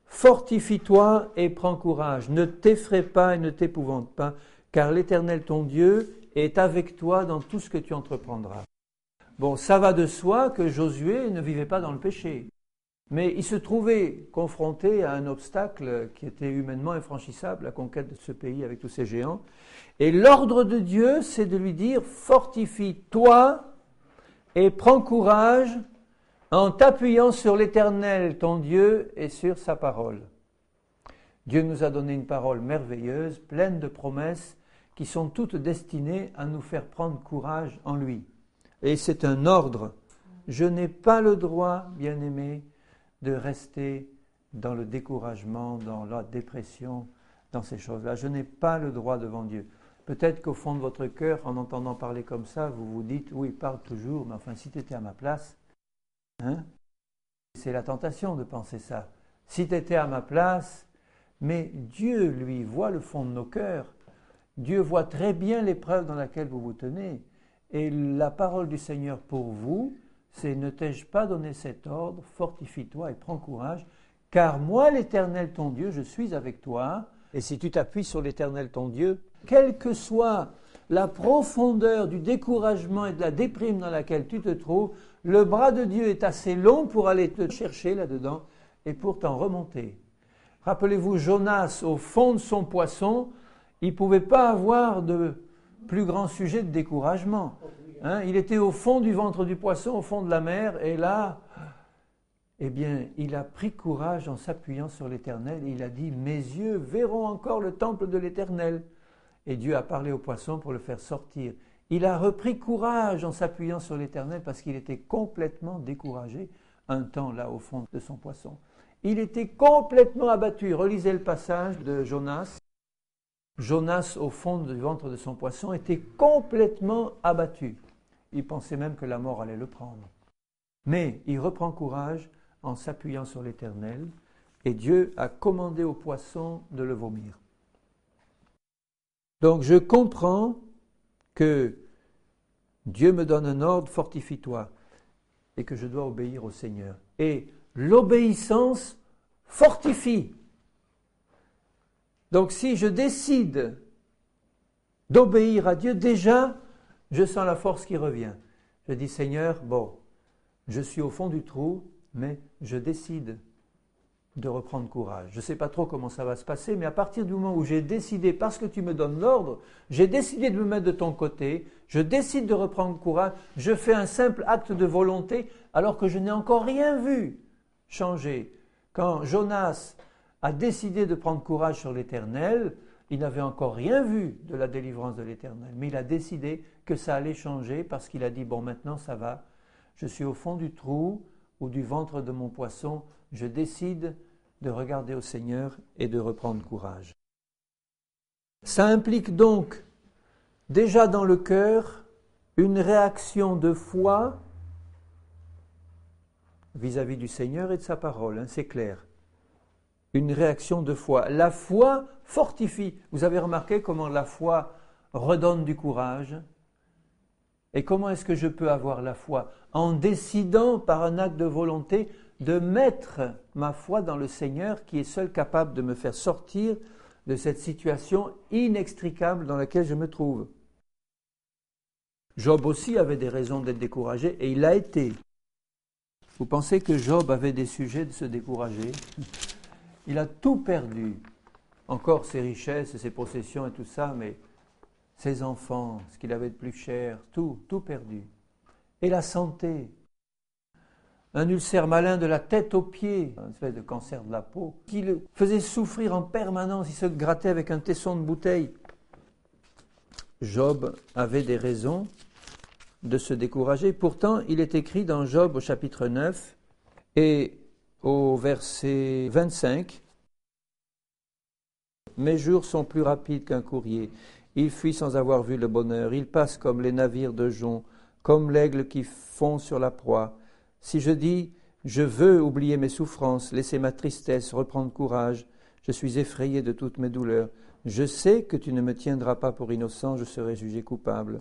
Fortifie-toi et prends courage. Ne t'effraie pas et ne t'épouvante pas, car l'Éternel ton Dieu est avec toi dans tout ce que tu entreprendras. » Bon, ça va de soi que Josué ne vivait pas dans le péché. Mais il se trouvait confronté à un obstacle qui était humainement infranchissable, la conquête de ce pays avec tous ces géants. Et l'ordre de Dieu, c'est de lui dire « Fortifie-toi et prends courage en t'appuyant sur l'Éternel, ton Dieu, et sur sa parole. » Dieu nous a donné une parole merveilleuse, pleine de promesses, qui sont toutes destinées à nous faire prendre courage en lui. Et c'est un ordre. Je n'ai pas le droit, bien-aimé, de rester dans le découragement, dans la dépression, dans ces choses-là. Je n'ai pas le droit devant Dieu. Peut-être qu'au fond de votre cœur, en entendant parler comme ça, vous vous dites, oui, il parle toujours, mais enfin, si tu étais à ma place, c'est la tentation de penser ça. Si tu étais à ma place, mais Dieu, lui, voit le fond de nos cœurs. Dieu voit très bien l'épreuve dans laquelle vous vous tenez. Et la parole du Seigneur pour vous, c'est « Ne t'ai-je pas donné cet ordre, fortifie-toi et prends courage, car moi, l'Éternel ton Dieu, je suis avec toi. » Et si tu t'appuies sur l'Éternel ton Dieu, quelle que soit la profondeur du découragement et de la déprime dans laquelle tu te trouves, le bras de Dieu est assez long pour aller te chercher là-dedans et pour t'en remonter. Rappelez-vous, Jonas, au fond de son poisson, il ne pouvait pas avoir de plus grand sujet de découragement. Il était au fond du ventre du poisson, au fond de la mer, et là, eh bien, il a pris courage en s'appuyant sur l'Éternel, et il a dit « Mes yeux verront encore le temple de l'Éternel ». Et Dieu a parlé au poisson pour le faire sortir. Il a repris courage en s'appuyant sur l'Éternel parce qu'il était complètement découragé un temps là au fond de son poisson. Il était complètement abattu. Relisez le passage de Jonas. Jonas, au fond du ventre de son poisson, était complètement abattu. Il pensait même que la mort allait le prendre. Mais il reprend courage en s'appuyant sur l'Éternel et Dieu a commandé au poisson de le vomir. Donc je comprends que Dieu me donne un ordre, fortifie-toi, et que je dois obéir au Seigneur. Et l'obéissance fortifie. Donc si je décide d'obéir à Dieu, déjà, je sens la force qui revient. Je dis, Seigneur, bon, je suis au fond du trou, mais je décide de reprendre courage. Je ne sais pas trop comment ça va se passer, mais à partir du moment où j'ai décidé, parce que tu me donnes l'ordre, j'ai décidé de me mettre de ton côté, je décide de reprendre courage, je fais un simple acte de volonté, alors que je n'ai encore rien vu changer. Quand Jonas a décidé de prendre courage sur l'Éternel, il n'avait encore rien vu de la délivrance de l'Éternel, mais il a décidé que ça allait changer parce qu'il a dit, bon maintenant ça va, je suis au fond du trou ou du ventre de mon poisson, je décide de regarder au Seigneur et de reprendre courage. Ça implique donc déjà dans le cœur une réaction de foi vis-à-vis du Seigneur et de sa parole, c'est clair. Une réaction de foi. La foi fortifie. Vous avez remarqué comment la foi redonne du courage? Et comment est-ce que je peux avoir la foi? En décidant par un acte de volonté de mettre ma foi dans le Seigneur qui est seul capable de me faire sortir de cette situation inextricable dans laquelle je me trouve. Job aussi avait des raisons d'être découragé et il l'a été. Vous pensez que Job avait des sujets de se décourager? Il a tout perdu, encore ses richesses, ses possessions et tout ça, mais ses enfants, ce qu'il avait de plus cher, tout perdu. Et la santé, un ulcère malin de la tête aux pieds, une espèce de cancer de la peau, qui le faisait souffrir en permanence, il se grattait avec un tesson de bouteille. Job avait des raisons de se décourager. Pourtant, il est écrit dans Job au chapitre 9 et au verset 25, « Mes jours sont plus rapides qu'un courrier. Il fuit sans avoir vu le bonheur. Il passe comme les navires de jonc, comme l'aigle qui fond sur la proie. Si je dis, je veux oublier mes souffrances, laisser ma tristesse, reprendre courage, je suis effrayé de toutes mes douleurs. Je sais que tu ne me tiendras pas pour innocent, je serai jugé coupable.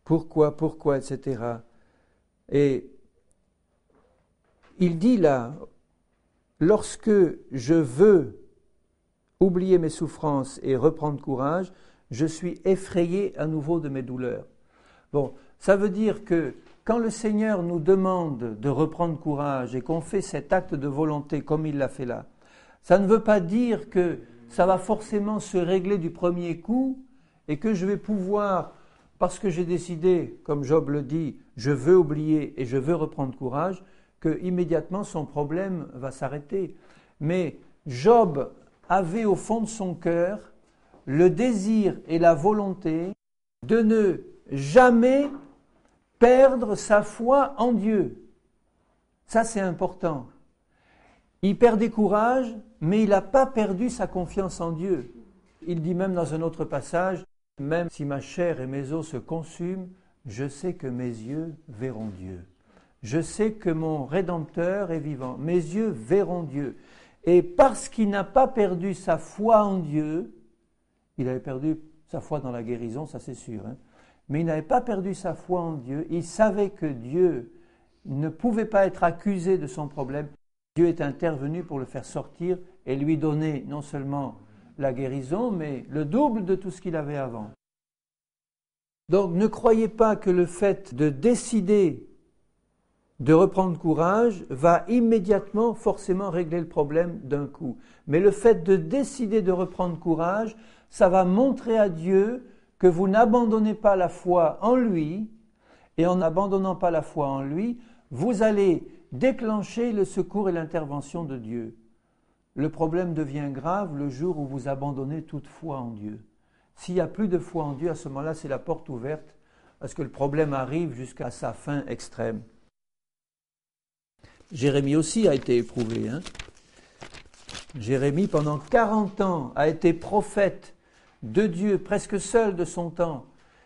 Pourquoi, etc. » Et il dit là, lorsque je veux oublier mes souffrances et reprendre courage, je suis effrayé à nouveau de mes douleurs. Bon, ça veut dire que quand le Seigneur nous demande de reprendre courage et qu'on fait cet acte de volonté comme il l'a fait là, ça ne veut pas dire que ça va forcément se régler du premier coup et que je vais pouvoir, parce que j'ai décidé, comme Job le dit, je veux oublier et je veux reprendre courage, que immédiatement son problème va s'arrêter. Mais Job avait au fond de son cœur le désir et la volonté de ne jamais perdre sa foi en Dieu. Ça, c'est important. Il perdait courage, mais il n'a pas perdu sa confiance en Dieu. Il dit même dans un autre passage, « Même si ma chair et mes os se consument, je sais que mes yeux verront Dieu. Je sais que mon Rédempteur est vivant. Mes yeux verront Dieu. » Et parce qu'il n'a pas perdu sa foi en Dieu, il avait perdu sa foi dans la guérison, ça c'est sûr, mais il n'avait pas perdu sa foi en Dieu. Il savait que Dieu ne pouvait pas être accusé de son problème. Dieu est intervenu pour le faire sortir et lui donner non seulement la guérison, mais le double de tout ce qu'il avait avant. Donc ne croyez pas que le fait de décider de reprendre courage va immédiatement forcément régler le problème d'un coup. Mais le fait de décider de reprendre courage, ça va montrer à Dieu que vous n'abandonnez pas la foi en lui, et en n'abandonnant pas la foi en lui, vous allez déclencher le secours et l'intervention de Dieu. Le problème devient grave le jour où vous abandonnez toute foi en Dieu. S'il n'y a plus de foi en Dieu, à ce moment-là, c'est la porte ouverte à ce que le problème arrive jusqu'à sa fin extrême. Jérémie aussi a été éprouvé. Jérémie, pendant 40 ans, a été prophète de Dieu, presque seul de son temps.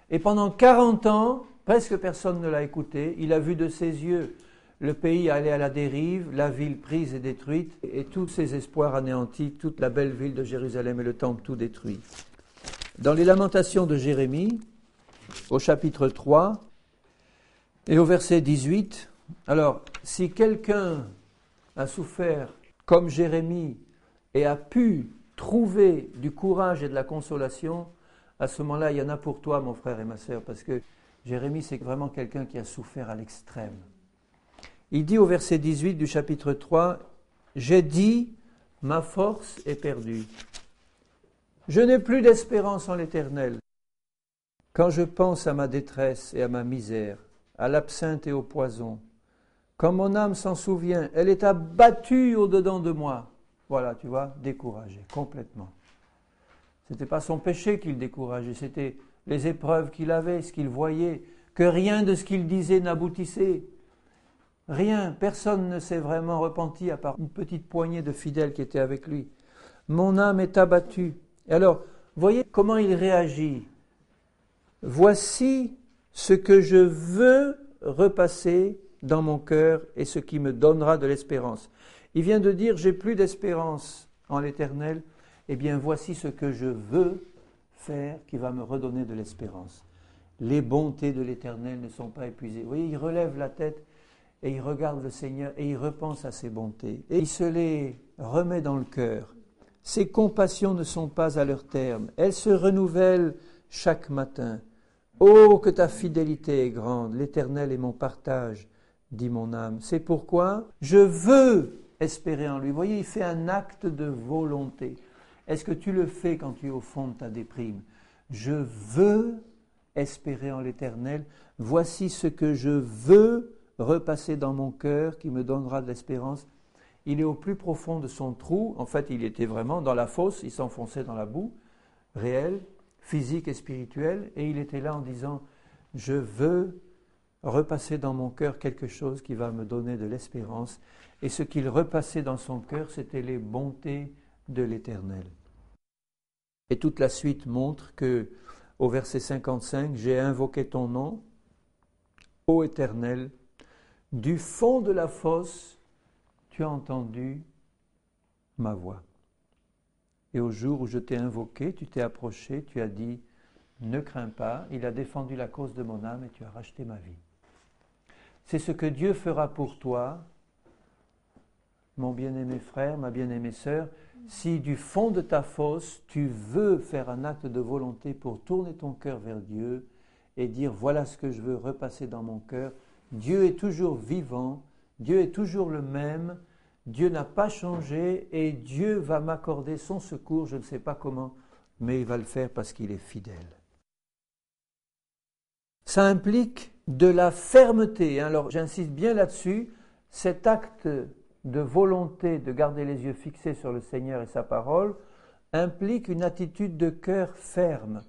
Et pendant 40 ans, presque personne ne l'a écouté. Il a vu de ses yeux le pays aller à la dérive, la ville prise et détruite, et tous ses espoirs anéantis, toute la belle ville de Jérusalem et le temple tout détruit. Dans les Lamentations de Jérémie, au chapitre 3 et au verset 18, alors, si quelqu'un a souffert comme Jérémie et a pu trouver du courage et de la consolation, à ce moment-là, il y en a pour toi, mon frère et ma sœur, parce que Jérémie, c'est vraiment quelqu'un qui a souffert à l'extrême. Il dit au verset 18 du chapitre 3, « J'ai dit, ma force est perdue. Je n'ai plus d'espérance en l'Éternel. Quand je pense à ma détresse et à ma misère, à l'absinthe et au poison, quand mon âme s'en souvient, elle est abattue au-dedans de moi. » Voilà, tu vois, découragé, complètement. Ce n'était pas son péché qui le décourageait, c'était les épreuves qu'il avait, ce qu'il voyait, que rien de ce qu'il disait n'aboutissait. Rien, personne ne s'est vraiment repenti à part une petite poignée de fidèles qui étaient avec lui. Mon âme est abattue. Et alors, voyez comment il réagit. Voici ce que je veux repasser dans mon cœur et ce qui me donnera de l'espérance. Il vient de dire, j'ai plus d'espérance en l'Éternel. Eh bien, voici ce que je veux faire qui va me redonner de l'espérance. Les bontés de l'Éternel ne sont pas épuisées. Vous voyez, il relève la tête et il regarde le Seigneur et il repense à ses bontés. Et il se les remet dans le cœur. Ses compassions ne sont pas à leur terme. Elles se renouvellent chaque matin. Oh, que ta fidélité est grande. L'Éternel est mon partage, dit mon âme. C'est pourquoi je veux espérer en lui. Vous voyez, il fait un acte de volonté. Est-ce que tu le fais quand tu es au fond de ta déprime? Je veux espérer en l'Éternel. Voici ce que je veux repasser dans mon cœur qui me donnera de l'espérance. Il est au plus profond de son trou. En fait, il était vraiment dans la fosse. Il s'enfonçait dans la boue réelle, physique et spirituelle. Et il était là en disant, je veux repasser dans mon cœur quelque chose qui va me donner de l'espérance. Et ce qu'il repassait dans son cœur, c'était les bontés de l'Éternel. Et toute la suite montre que, au verset 55, j'ai invoqué ton nom, ô Éternel, du fond de la fosse, tu as entendu ma voix. Et au jour où je t'ai invoqué, tu t'es approché, tu as dit, ne crains pas, il a défendu la cause de mon âme et tu as racheté ma vie. C'est ce que Dieu fera pour toi, mon bien-aimé frère, ma bien-aimée sœur, si du fond de ta fosse, tu veux faire un acte de volonté pour tourner ton cœur vers Dieu et dire, voilà ce que je veux repasser dans mon cœur. Dieu est toujours vivant, Dieu est toujours le même, Dieu n'a pas changé et Dieu va m'accorder son secours, je ne sais pas comment, mais il va le faire parce qu'il est fidèle. Ça implique de la fermeté. Alors j'insiste bien là-dessus, cet acte de volonté de garder les yeux fixés sur le Seigneur et sa parole implique une attitude de cœur ferme.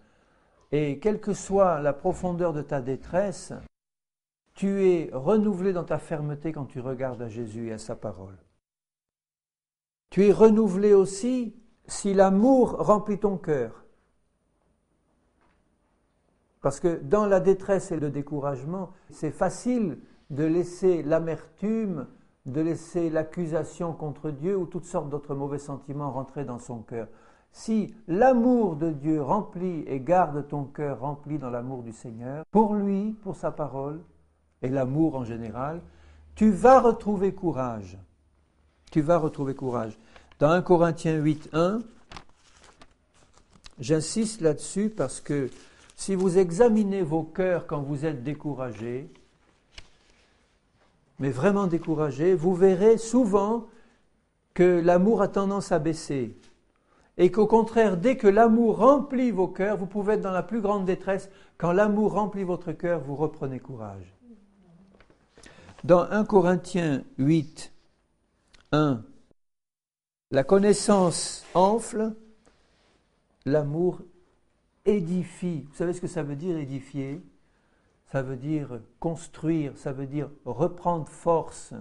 Et quelle que soit la profondeur de ta détresse, tu es renouvelé dans ta fermeté quand tu regardes à Jésus et à sa parole. Tu es renouvelé aussi si l'amour remplit ton cœur. Parce que dans la détresse et le découragement, c'est facile de laisser l'amertume, de laisser l'accusation contre Dieu ou toutes sortes d'autres mauvais sentiments rentrer dans son cœur. Si l'amour de Dieu remplit et garde ton cœur rempli dans l'amour du Seigneur, pour lui, pour sa parole, et l'amour en général, tu vas retrouver courage. Tu vas retrouver courage. Dans 1 Corinthiens 8:1, j'insiste là-dessus parce que si vous examinez vos cœurs quand vous êtes découragés, mais vraiment découragés, vous verrez souvent que l'amour a tendance à baisser. Et qu'au contraire, dès que l'amour remplit vos cœurs, vous pouvez être dans la plus grande détresse. Quand l'amour remplit votre cœur, vous reprenez courage. Dans 1 Corinthiens 8:1, la connaissance enfle, l'amour édifie. Vous savez ce que ça veut dire édifier? ça veut dire construire, ça veut dire reprendre force,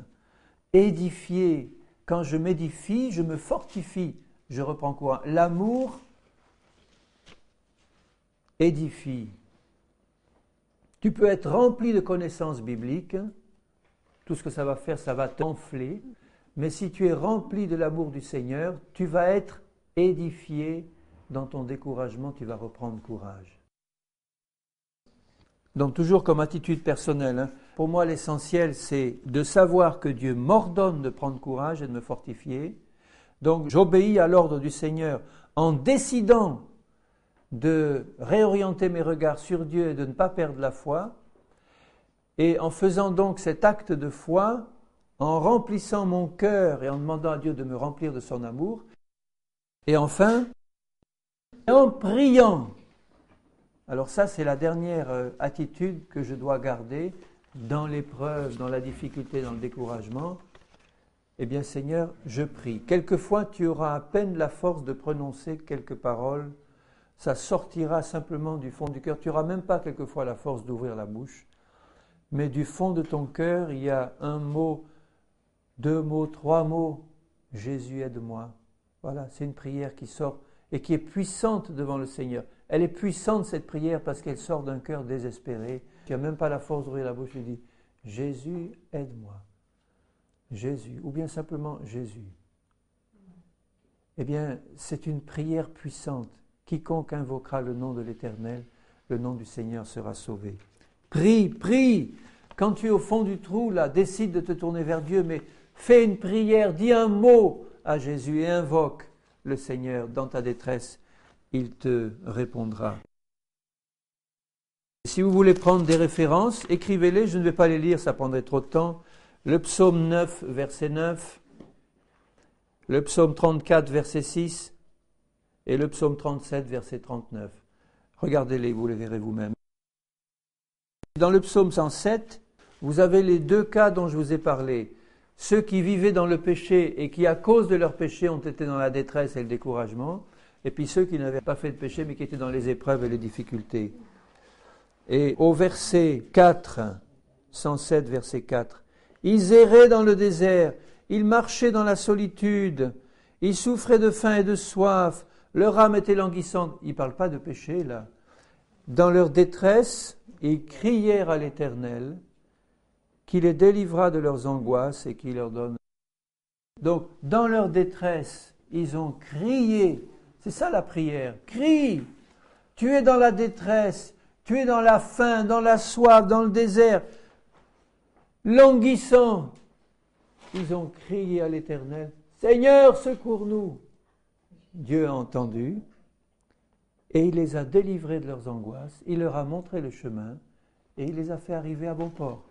édifier. Quand je m'édifie, je me fortifie, je reprends courage. L'amour édifie. Tu peux être rempli de connaissances bibliques, tout ce que ça va faire, ça va t'enfler, mais si tu es rempli de l'amour du Seigneur, tu vas être édifié dans ton découragement, tu vas reprendre courage. Donc toujours comme attitude personnelle, pour moi l'essentiel c'est de savoir que Dieu m'ordonne de prendre courage et de me fortifier. Donc j'obéis à l'ordre du Seigneur en décidant de réorienter mes regards sur Dieu et de ne pas perdre la foi. Et en faisant donc cet acte de foi, en remplissant mon cœur et en demandant à Dieu de me remplir de son amour. Et enfin, en priant. Alors ça, c'est la dernière attitude que je dois garder dans l'épreuve, dans la difficulté, dans le découragement. Eh bien, Seigneur, je prie. Quelquefois, tu auras à peine la force de prononcer quelques paroles. Ça sortira simplement du fond du cœur. Tu n'auras même pas quelquefois la force d'ouvrir la bouche. Mais du fond de ton cœur, il y a un mot, 2 mots, 3 mots. Jésus, aide-moi. Voilà, c'est une prière qui sort et qui est puissante devant le Seigneur. Elle est puissante cette prière parce qu'elle sort d'un cœur désespéré. Tu n'as même pas la force d'ouvrir la bouche et de dire « Jésus, aide-moi ». Jésus, ou bien simplement Jésus. Eh bien, c'est une prière puissante. Quiconque invoquera le nom de l'Éternel, le nom du Seigneur sera sauvé. Prie, prie. Quand tu es au fond du trou, là, décide de te tourner vers Dieu, mais fais une prière, dis un mot à Jésus et invoque le Seigneur dans ta détresse. Il te répondra. Si vous voulez prendre des références, écrivez-les, je ne vais pas les lire, ça prendrait trop de temps. Le psaume 9, verset 9, le psaume 34, verset 6 et le psaume 37, verset 39. Regardez-les, vous les verrez vous-même. Dans le psaume 107, vous avez les 2 cas dont je vous ai parlé. Ceux qui vivaient dans le péché et qui, à cause de leur péché, ont été dans la détresse et le découragement, et puis ceux qui n'avaient pas fait de péché, mais qui étaient dans les épreuves et les difficultés. Et au verset 4, 107, verset 4, « Ils erraient dans le désert, ils marchaient dans la solitude, ils souffraient de faim et de soif, leur âme était languissante. » Il ne parle pas de péché, là. Dans leur détresse, ils crièrent à l'Éternel, qui les délivra de leurs angoisses et qui leur donne. Donc, dans leur détresse, ils ont crié. C'est ça la prière. Crie. Tu es dans la détresse, tu es dans la faim, dans la soif, dans le désert, languissant. Ils ont crié à l'Éternel, Seigneur, secours-nous. Dieu a entendu et il les a délivrés de leurs angoisses, il leur a montré le chemin et il les a fait arriver à bon port.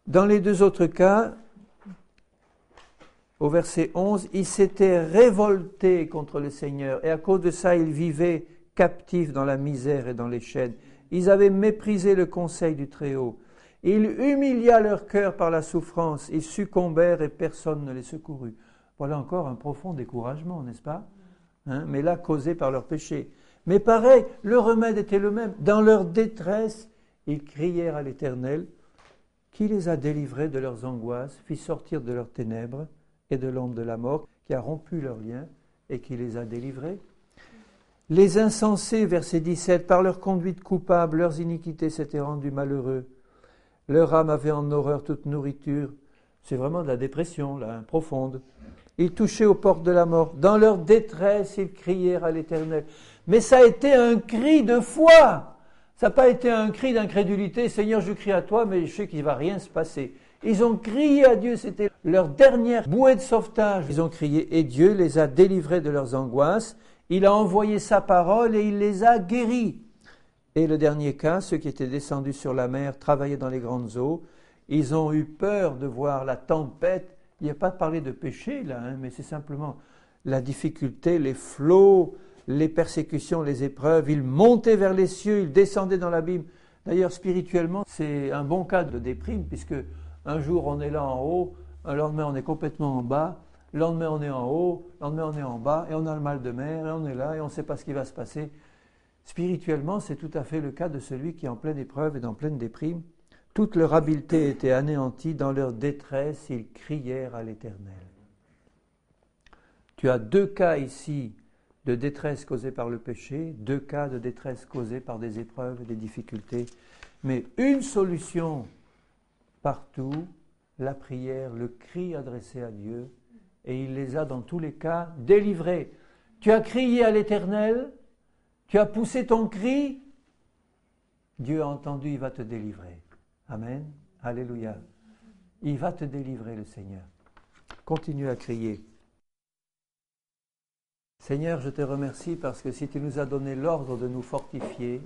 Dans les 2 autres cas, au verset 11, ils s'étaient révoltés contre le Seigneur et à cause de ça, ils vivaient captifs dans la misère et dans les chaînes. Ils avaient méprisé le conseil du Très-Haut. Il humilia leur cœur par la souffrance. Ils succombèrent et personne ne les secourut. Voilà encore un profond découragement, n'est-ce pas ? Mais là, causé par leur péché. Mais pareil, le remède était le même. Dans leur détresse, ils crièrent à l'Éternel, qui les a délivrés de leurs angoisses, fit sortir de leurs ténèbres et de l'ombre de la mort, qui a rompu leurs liens et qui les a délivrés. Les insensés, verset 17, par leur conduite coupable, leurs iniquités s'étaient rendus malheureux. Leur âme avait en horreur toute nourriture. C'est vraiment de la dépression, là, profonde. Ils touchaient aux portes de la mort. Dans leur détresse, ils crièrent à l'Éternel. Mais ça a été un cri de foi. Ça n'a pas été un cri d'incrédulité. Seigneur, je crie à toi, mais je sais qu'il ne va rien se passer. Ils ont crié à Dieu. C'était leur dernière bouée de sauvetage. Ils ont crié et Dieu les a délivrés de leurs angoisses. Il a envoyé sa parole et il les a guéris. Et le dernier cas, ceux qui étaient descendus sur la mer, travaillaient dans les grandes eaux. Ils ont eu peur de voir la tempête. Il n'y a pas parlé de péché là, mais c'est simplement la difficulté, les flots, les persécutions, les épreuves. Ils montaient vers les cieux, ils descendaient dans l'abîme. D'ailleurs, spirituellement, c'est un bon cas de déprime, puisque un jour on est là en haut, un lendemain on est complètement en bas, le lendemain on est en haut, le lendemain on est en bas, et on a le mal de mer, et on est là, et on ne sait pas ce qui va se passer. Spirituellement, c'est tout à fait le cas de celui qui est en pleine épreuve et en pleine déprime. Toute leur habileté était anéantie, dans leur détresse, ils crièrent à l'Éternel. Tu as 2 cas ici de détresse causée par le péché, 2 cas de détresse causée par des épreuves et des difficultés, mais une solution partout, la prière, le cri adressé à Dieu, et il les a dans tous les cas délivrés. Tu as crié à l'Éternel, tu as poussé ton cri, Dieu a entendu, il va te délivrer. Amen. Alléluia. Il va te délivrer, le Seigneur. Continue à crier. Seigneur, je te remercie parce que si tu nous as donné l'ordre de nous fortifier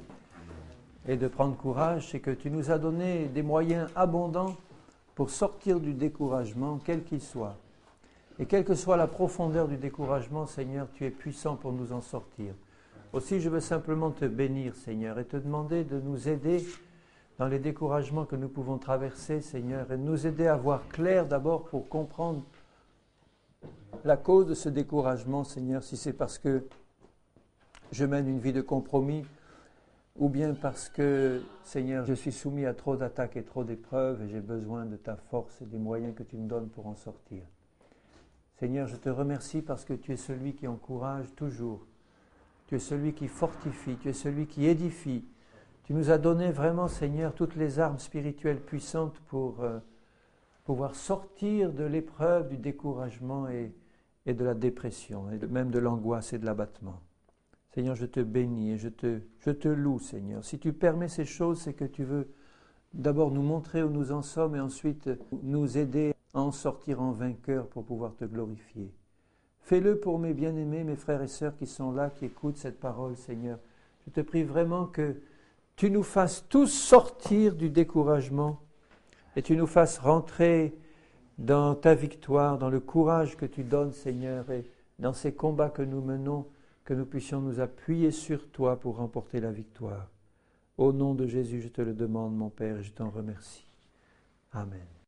et de prendre courage, c'est que tu nous as donné des moyens abondants pour sortir du découragement, quel qu'il soit. Et quelle que soit la profondeur du découragement, Seigneur, tu es puissant pour nous en sortir. Aussi, je veux simplement te bénir, Seigneur, et te demander de nous aider dans les découragements que nous pouvons traverser, Seigneur, et de nous aider à voir clair d'abord pour comprendre la cause de ce découragement, Seigneur, si c'est parce que je mène une vie de compromis, ou bien parce que, Seigneur, je suis soumis à trop d'attaques et trop d'épreuves et j'ai besoin de ta force et des moyens que tu me donnes pour en sortir. Seigneur, je te remercie parce que tu es celui qui encourage toujours. Tu es celui qui fortifie, tu es celui qui édifie. Tu nous as donné vraiment, Seigneur, toutes les armes spirituelles puissantes pour pouvoir sortir de l'épreuve, du découragement et de la dépression, et même de l'angoisse et de l'abattement. Seigneur, je te bénis et je te loue, Seigneur. Si tu permets ces choses, c'est que tu veux d'abord nous montrer où nous en sommes et ensuite nous aider à en sortir en vainqueur pour pouvoir te glorifier. Fais-le pour mes bien-aimés, mes frères et sœurs qui sont là, qui écoutent cette parole, Seigneur. Je te prie vraiment que tu nous fasses tous sortir du découragement et tu nous fasses rentrer dans ta victoire, dans le courage que tu donnes, Seigneur, et dans ces combats que nous menons, que nous puissions nous appuyer sur toi pour remporter la victoire. Au nom de Jésus, je te le demande, mon Père, et je t'en remercie. Amen.